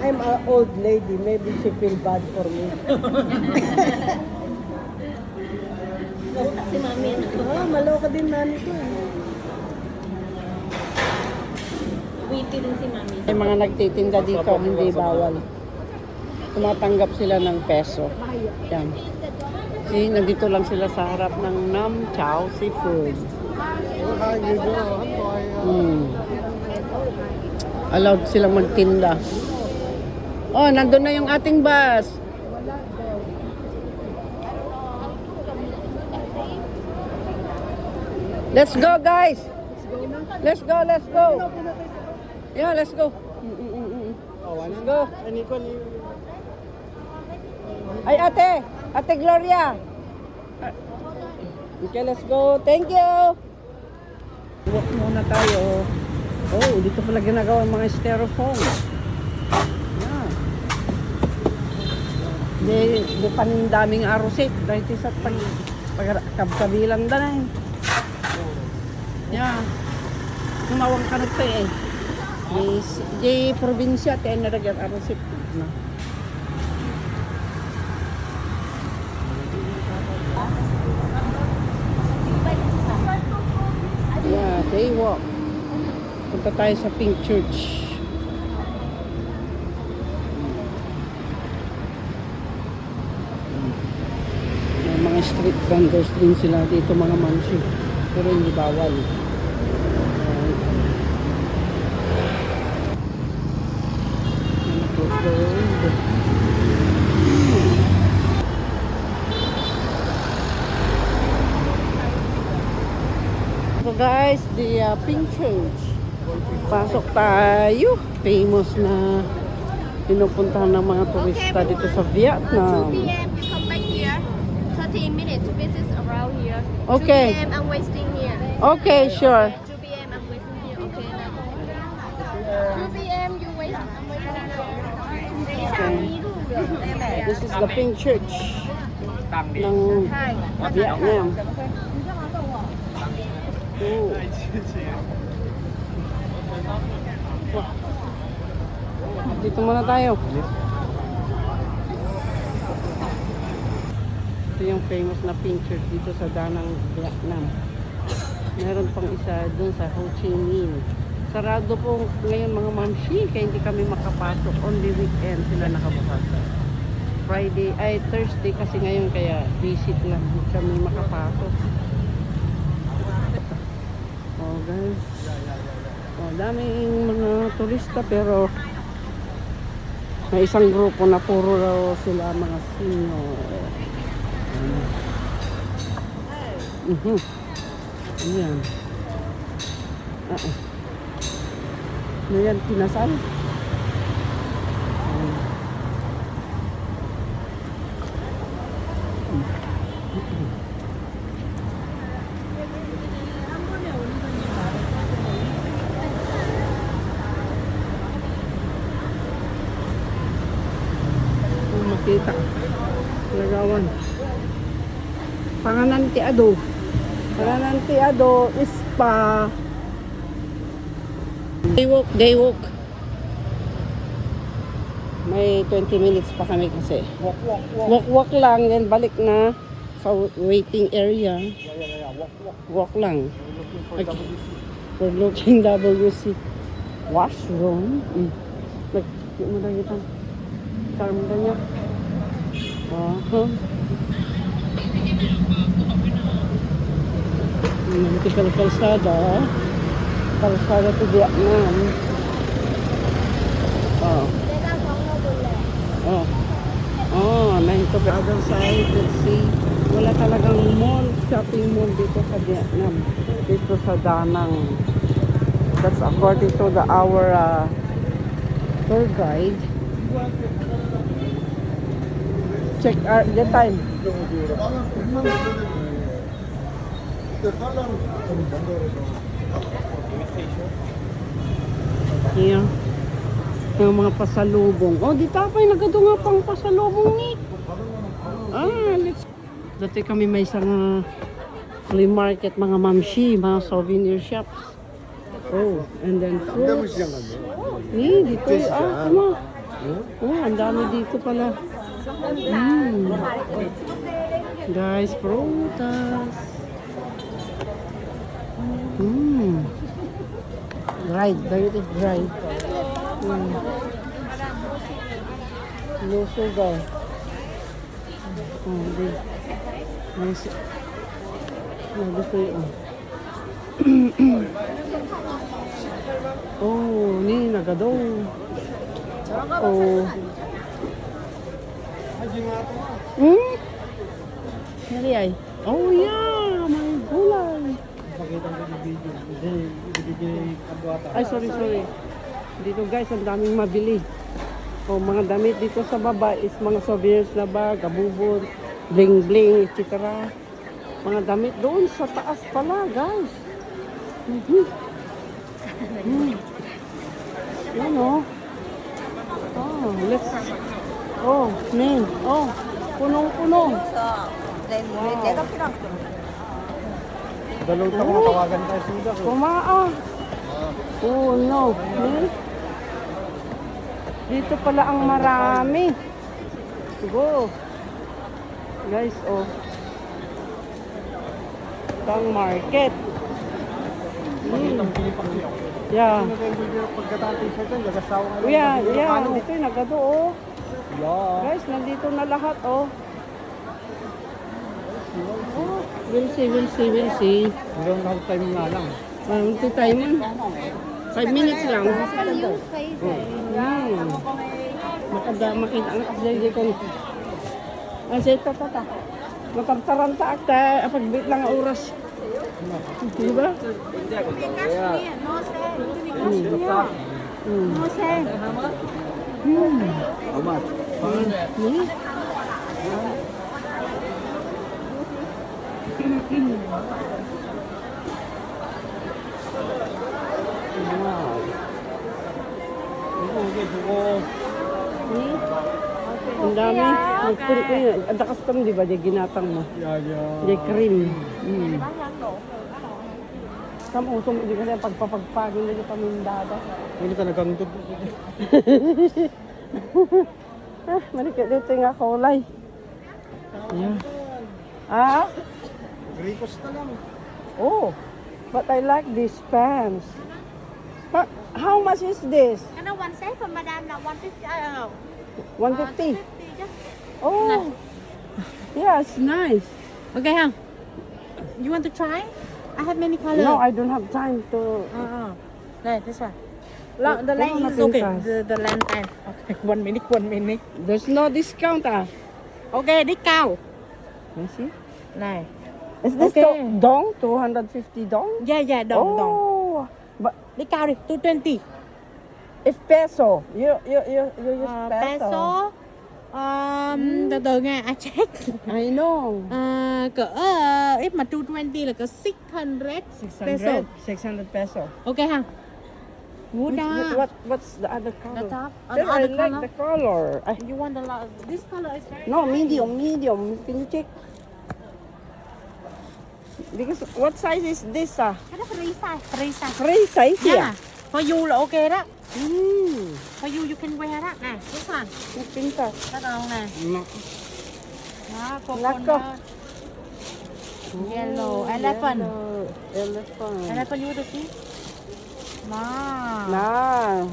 I'm an old lady. Maybe she feel bad for me. Maloka si mami. Maloka din mami ko. Witty din si mami. May mga nagtitinda dito, hindi bawal. Tumatanggap sila ng peso. Yan. See, nandito lang sila sa harap ng Nam Chow Seafood. Allowed silang magtinda. Oh, nandun na yung ating bus. Let's go, guys. Let's go, let's go. Yeah, let's go. Let's go. Ay, Ate Gloria. Okay, let's go. Thank you. Walk muna tayo. Oh, dito pala ginagawa ang mga styrofoam. Yeah. Di daming arosit. Dahil sa pagkabilang danay. Yeah. Kumawang ka na ito eh. Di probinsya, tayo naragyan arosit. Yeah, they walk. Punta tayo sa Pink Church. May mga street vendors din sila dito, mga mansi. Pero hindi bawal. Close the road. So guys, the Pink Church. Pasok tayo. Famous na pinupuntahan ng mga turista dito sa Vietnam. 2 p.m. you come back here. 30 minutes to visit around here. Okay. 2 p.m. I'm waiting here. Okay, sure. 2 p.m. I'm waiting here. Okay. 2 p.m. you wait. I'm waiting here. This is the Pink Church ng Vietnam. Oh. Dito muna tayo. Ito yung famous na Pink Church dito sa Danang, Vietnam. Meron pang isa dun sa Ho Chi Minh. Sarado po ngayon mga mamshi, kaya hindi kami makapasok. Only weekend sila nakabukas. Friday, ay Thursday kasi ngayon kaya visit lang. Hindi kami makapasok. Oh guys. Oh, daming mga turista pero may isang grupo na puro raw sila mga senior. Ayan. Ano yan? Pinasal? Makita. Lagawan. Panganantiado. Panganantiado is pa. Day walk. May 20 minutes pa kami kasi. Walk lang, then balik na sa waiting area. Walk lang. Okay. We're looking WC. Washroom. Hindi mo na kita. Karmda niya. Vertical kalsada. Kalsada to Vietnam. Nine to the other side. Let's see. Wala talagang mall, shopping mall dito sa Vietnam. Dito sa Danang. That's according to our tour guide. Check the time. Here. Yung mga pasalubong. Oh, di tapay nagadunga pang pasalubong ni. Let's. Dati kami may isang flea market, mga mamshi, mga souvenir shops. Oh, and then fruits. Dito kuma. Oh, ang dami dito pala. Guys, prutas. Dried, it is dried. No sugar. Nice. Dito yun. Ni nagadaw. Nari ay. Oh yeah, may gulay. Ay, sorry. Dito guys, ang daming mabili. O mga damit dito sa baba is mga souvenirs na bag, abubon, bling bling, etc. Mga damit doon sa taas pala, guys. Yan o. Oh, let's... Oh, man. Oh, punong-puno. Dalawang taong matawagan tayo sudak. Kumaa. Oh, no. Man. Dito pala ang marami. Go. Guys, oh. Tang market. Yeah. Yeah, dito yung nagado, oh. Guys, nandito na lahat, oh. Oh, we'll see. We don't have time nga lang. Ito tayo man. 5 minutes lang. Makita ang kasaydi ko. Kasi tata. Matartaranta akta. Pagbit lang ang oras. Diba? Ang dami. Nagpuri ko yun. Ada custom, di ba? Di ginatang mo. Di cream. Kamu usong di kasi pagpapagpagin nito pamindada. Hindi talagang ito. Malikit dito nga kulay. Yeah. Ah? Gricos na lang. Oh, but I like these pants. But how much is this? Ano, one set for madam na 150. 150. Oh, yeah, it's nice. Okay, huh? You want to try? I have many colors. No, I don't have time to. There, this one. Pero The length is okay. napintas. The length time. Okay, 1 minute. There's no discount, ah. Okay, discount. You see? Này. Is this Okay. dong? 250 dong? Yeah, đồng. Oh, but Discount đi, 220. if peso, you use peso. Từ từ nha, I check. I know. If mà 220 là cỡ 600 peso. 600 peso. Okay ha. Good What's the other color? The top. Then I like the color. You want this color is very No, medium. Can you check? Because what size is this? Cái đó free size. Free size Yeah. yeah. For you là ok đó. Hmm. For you can wear đó. Nè, this one. Pintas. Bắt đầu nè. No. Đó, Nako. coconut. Yellow. Elephant. Elephant. Elephant you want to see? Wow. Nah.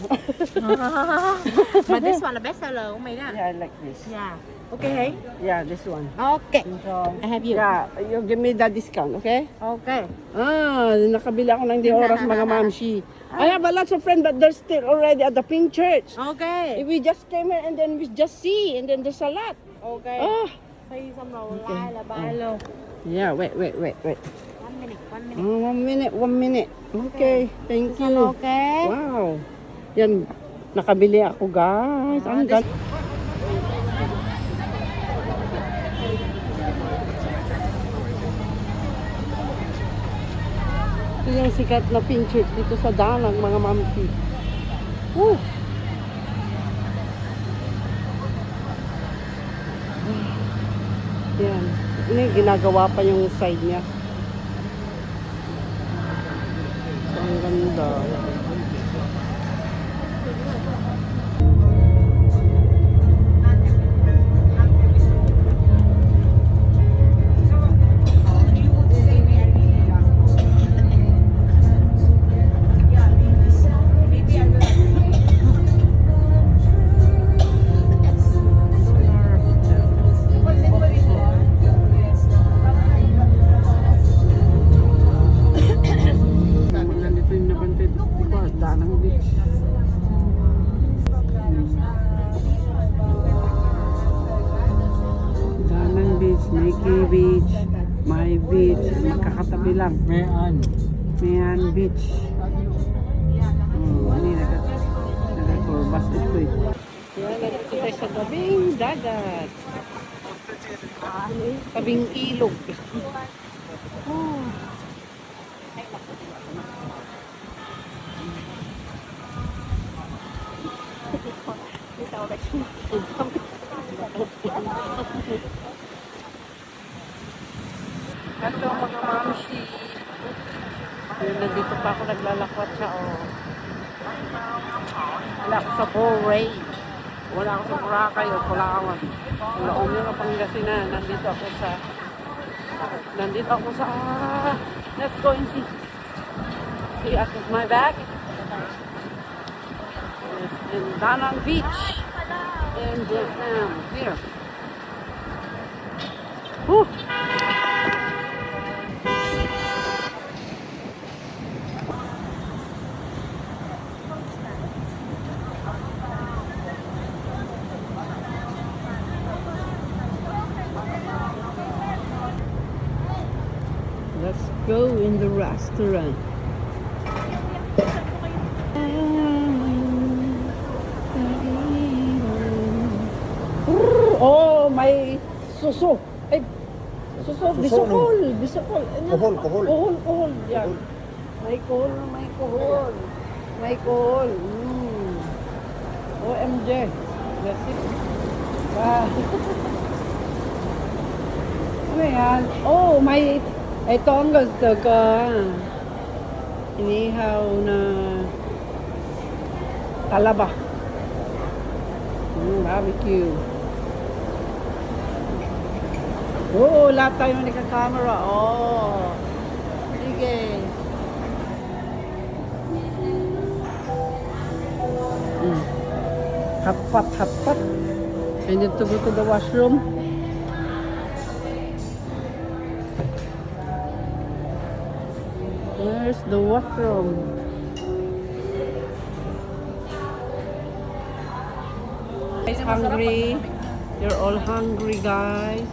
But this one là best seller của mày đó. Yeah, I like this. Yeah. Okay, hey? Yeah, this one. Okay. So, I have you. yeah, you give me the discount, okay? Okay. Nakabili ako ng di oras mga mamshi. I have a lot of friends but they're still already at the Pink Church. Okay. We just came here and then we just see and then there's a lot. Okay. Ah, Phi xong rồi like là buy luôn. yeah, wait. 1 minute. 1 minute. Okay, thank This one you. okay. Wow. Yan, nakabili ako guys. Ang ganda. Ito yung sikat na Pink Church dito sa Danang, mga mamsi. Woo! Yan. Ini ginagawa pa yung side niya. So, ang ganda. Nandito yung nabantay dito. Danang Beach. Danang Beach, Nikki Beach, My Beach. Magkakatabi lang. Mayan Beach. Ini nagaturbas ito eh. Yan, nandito tayo sa tabing dagat. Tabing ilog. Oh. Ito mga mamsi. Yun, nandito pa ako naglalakwat siya. Oh. Wala ako sa Boracay. Wala ako sa Boracay o Palawan. Wala ako yung Pangasinan. Nandito ako sa let's go and see. See at my back. Yes, in Da Nang Beach in Vietnam. Here. Whew. Let's go in the restaurant. Oh, may suso. Ay, suso. Bisukol. Bisukol. Kohol. Yan. May kohol. May kohol. OMG. That's it. Wow. Ano yan? Oh, may... Ito ang gusto ko. Inihaw na talaba. Barbecue. Oh, lahat tayo naka-camera. Oh. Sige. Hot pot. I need to go to the washroom. Where's the washroom? Guys, hungry. You're all hungry, guys.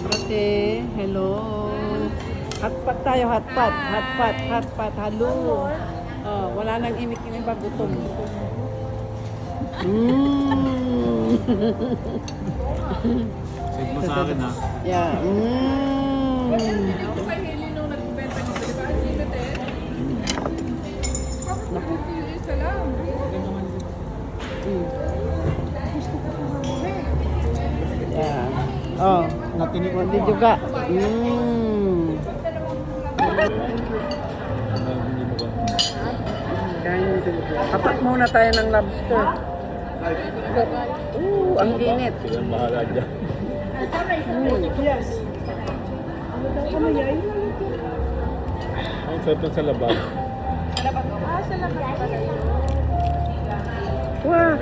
Brate, hello. Hotpot tayo, hotpot. Hello. Oh, wala nang imik-imik pag gutom. Save mo sa akin ha. Yeah. Yeah. Oh, natinig mo juga. Apat muna tayo ng lobster. Ang init. Silang bahala dyan. Yes. Ang sarap sa labas. Wow.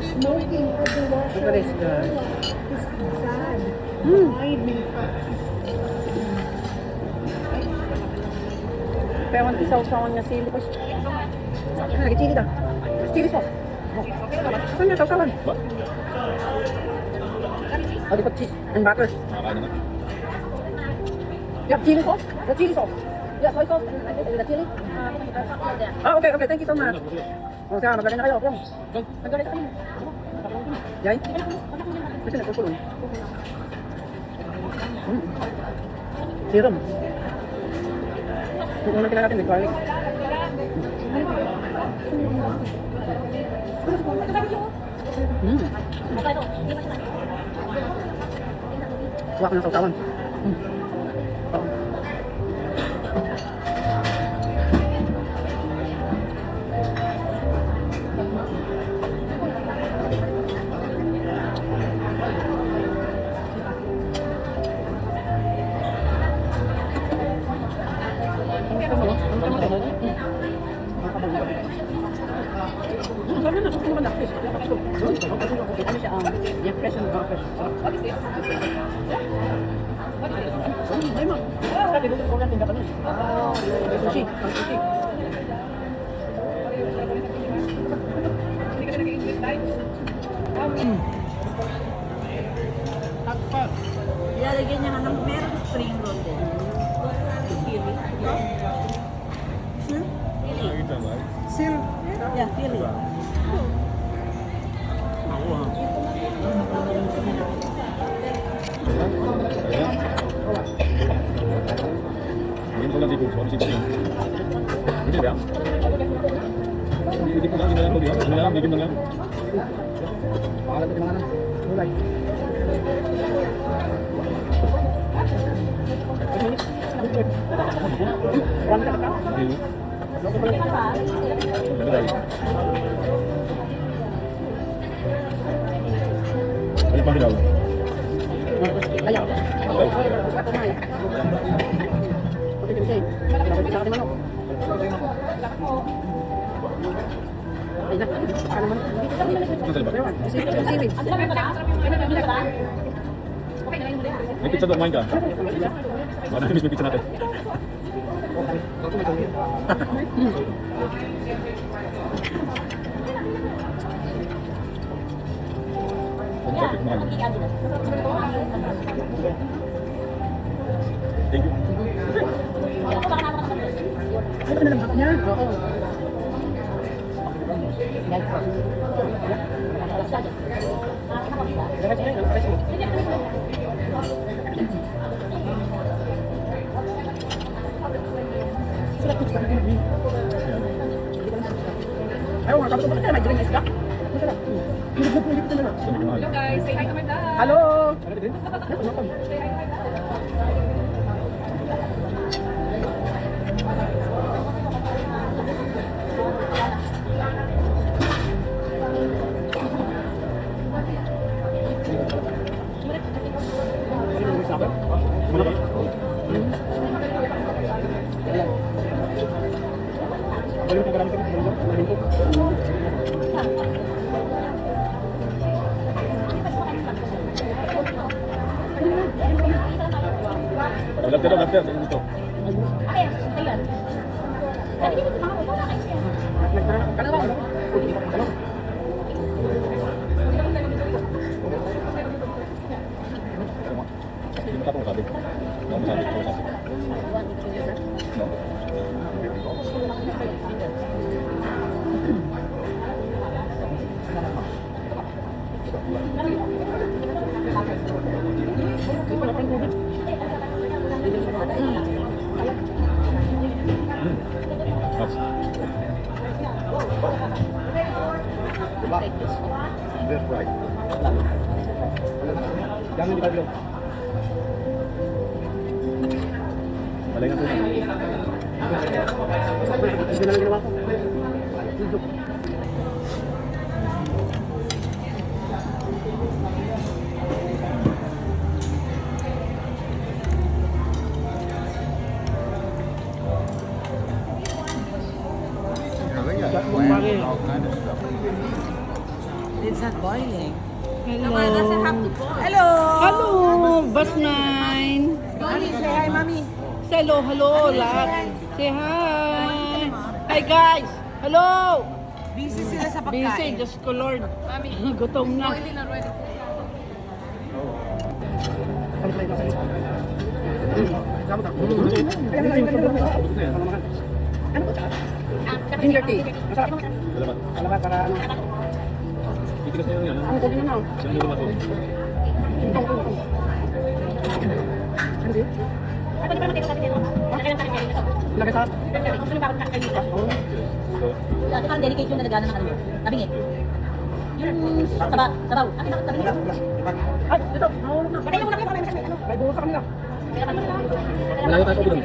Smoking at the washroom. Look at this guy. It's sad. Pero ang isaw-sawan niya sili. Lagi chili daw. Chili sauce. Saan niya sausawan? Ba? Oh, di pa cheese and butter. Makakain na. You have chili sauce? The chili sauce? Yeah, soy sauce and the chili? Oh, okay. Thank you so much. O, siya, magaling na kayo. Magaling na kayo. Yay? Kasi nagkukulong. Serum. Kung una natin, may garlic. Kuha ko ng sausawan. Sushi. Ilalagyan niya nga ng meron spring roll din. Pili. Sir? Pili. Sir? Yeah, pili. Ngayon ko lang dito, so dito. Hindi ba? Hindi ko lang dito lang, ano lang, bigyan lang. Pangalan ko mga kulay. Ay, pangiraw. Ayaw. May pizza doon, kumain ka. Baka na-miss may pizza natin. Thank you. Hello guys, say hi to my dad. Hello. Lagter, dito. Hindi mo tapos sabi. That's right. Jangan dibalik. Balik na po. Ito na lang ginawa ko. It's not boiling. Hello. Hello! Hello, Bus 9. Mami, say hi, Mami. Say hello, lahat. Say hi. Hi guys. Hello. Busy sila sa Busy, pagkain. Diyos ko Lord. Gutom na. Ginger tea. Alamat para ano? Titigas na yun. Ang kulit na. Siyang nyo lumato. Lagi sa? Ate, parang delicate yung nalagana ng ano mo. Tabing eh. Yung sabaw. Ate, bakit tabing eh? Ay, dito. Mahulog na. Patay mo na kayo para may ano. May buhos sa kanila. Malayo tayo sa ulo.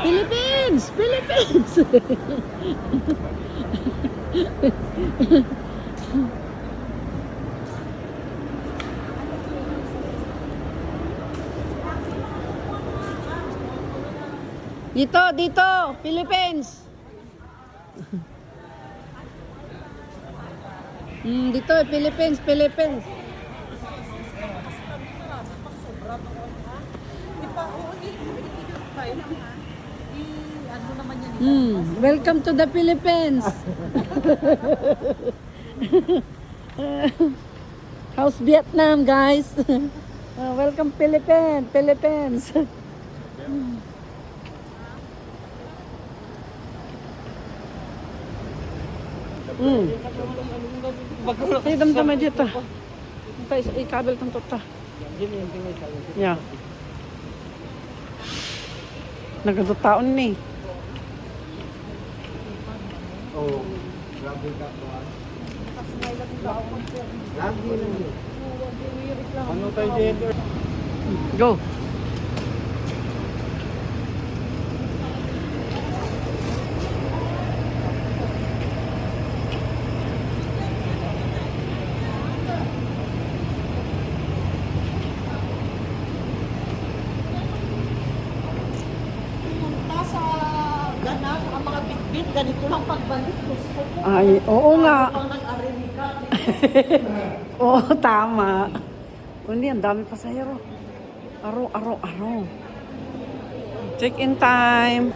Philippines! Philippines! Dito, Philippines. Dito, Philippines. Welcome to the Philippines. How's Vietnam, guys? Welcome Philippines. Ay, damdama dito. Ikabel tong tota. Yeah. Nagadutaon ni. Oh, grabe ka to. Ano tayo dito? Go. Nasa ganas, ang mga bitbit, ganito lang pagbalik. Gusto ko. Ay, oo nga. Pang nag-arinika. Oo, tama. Hindi, ang dami pasahero. Aro. Check-in time.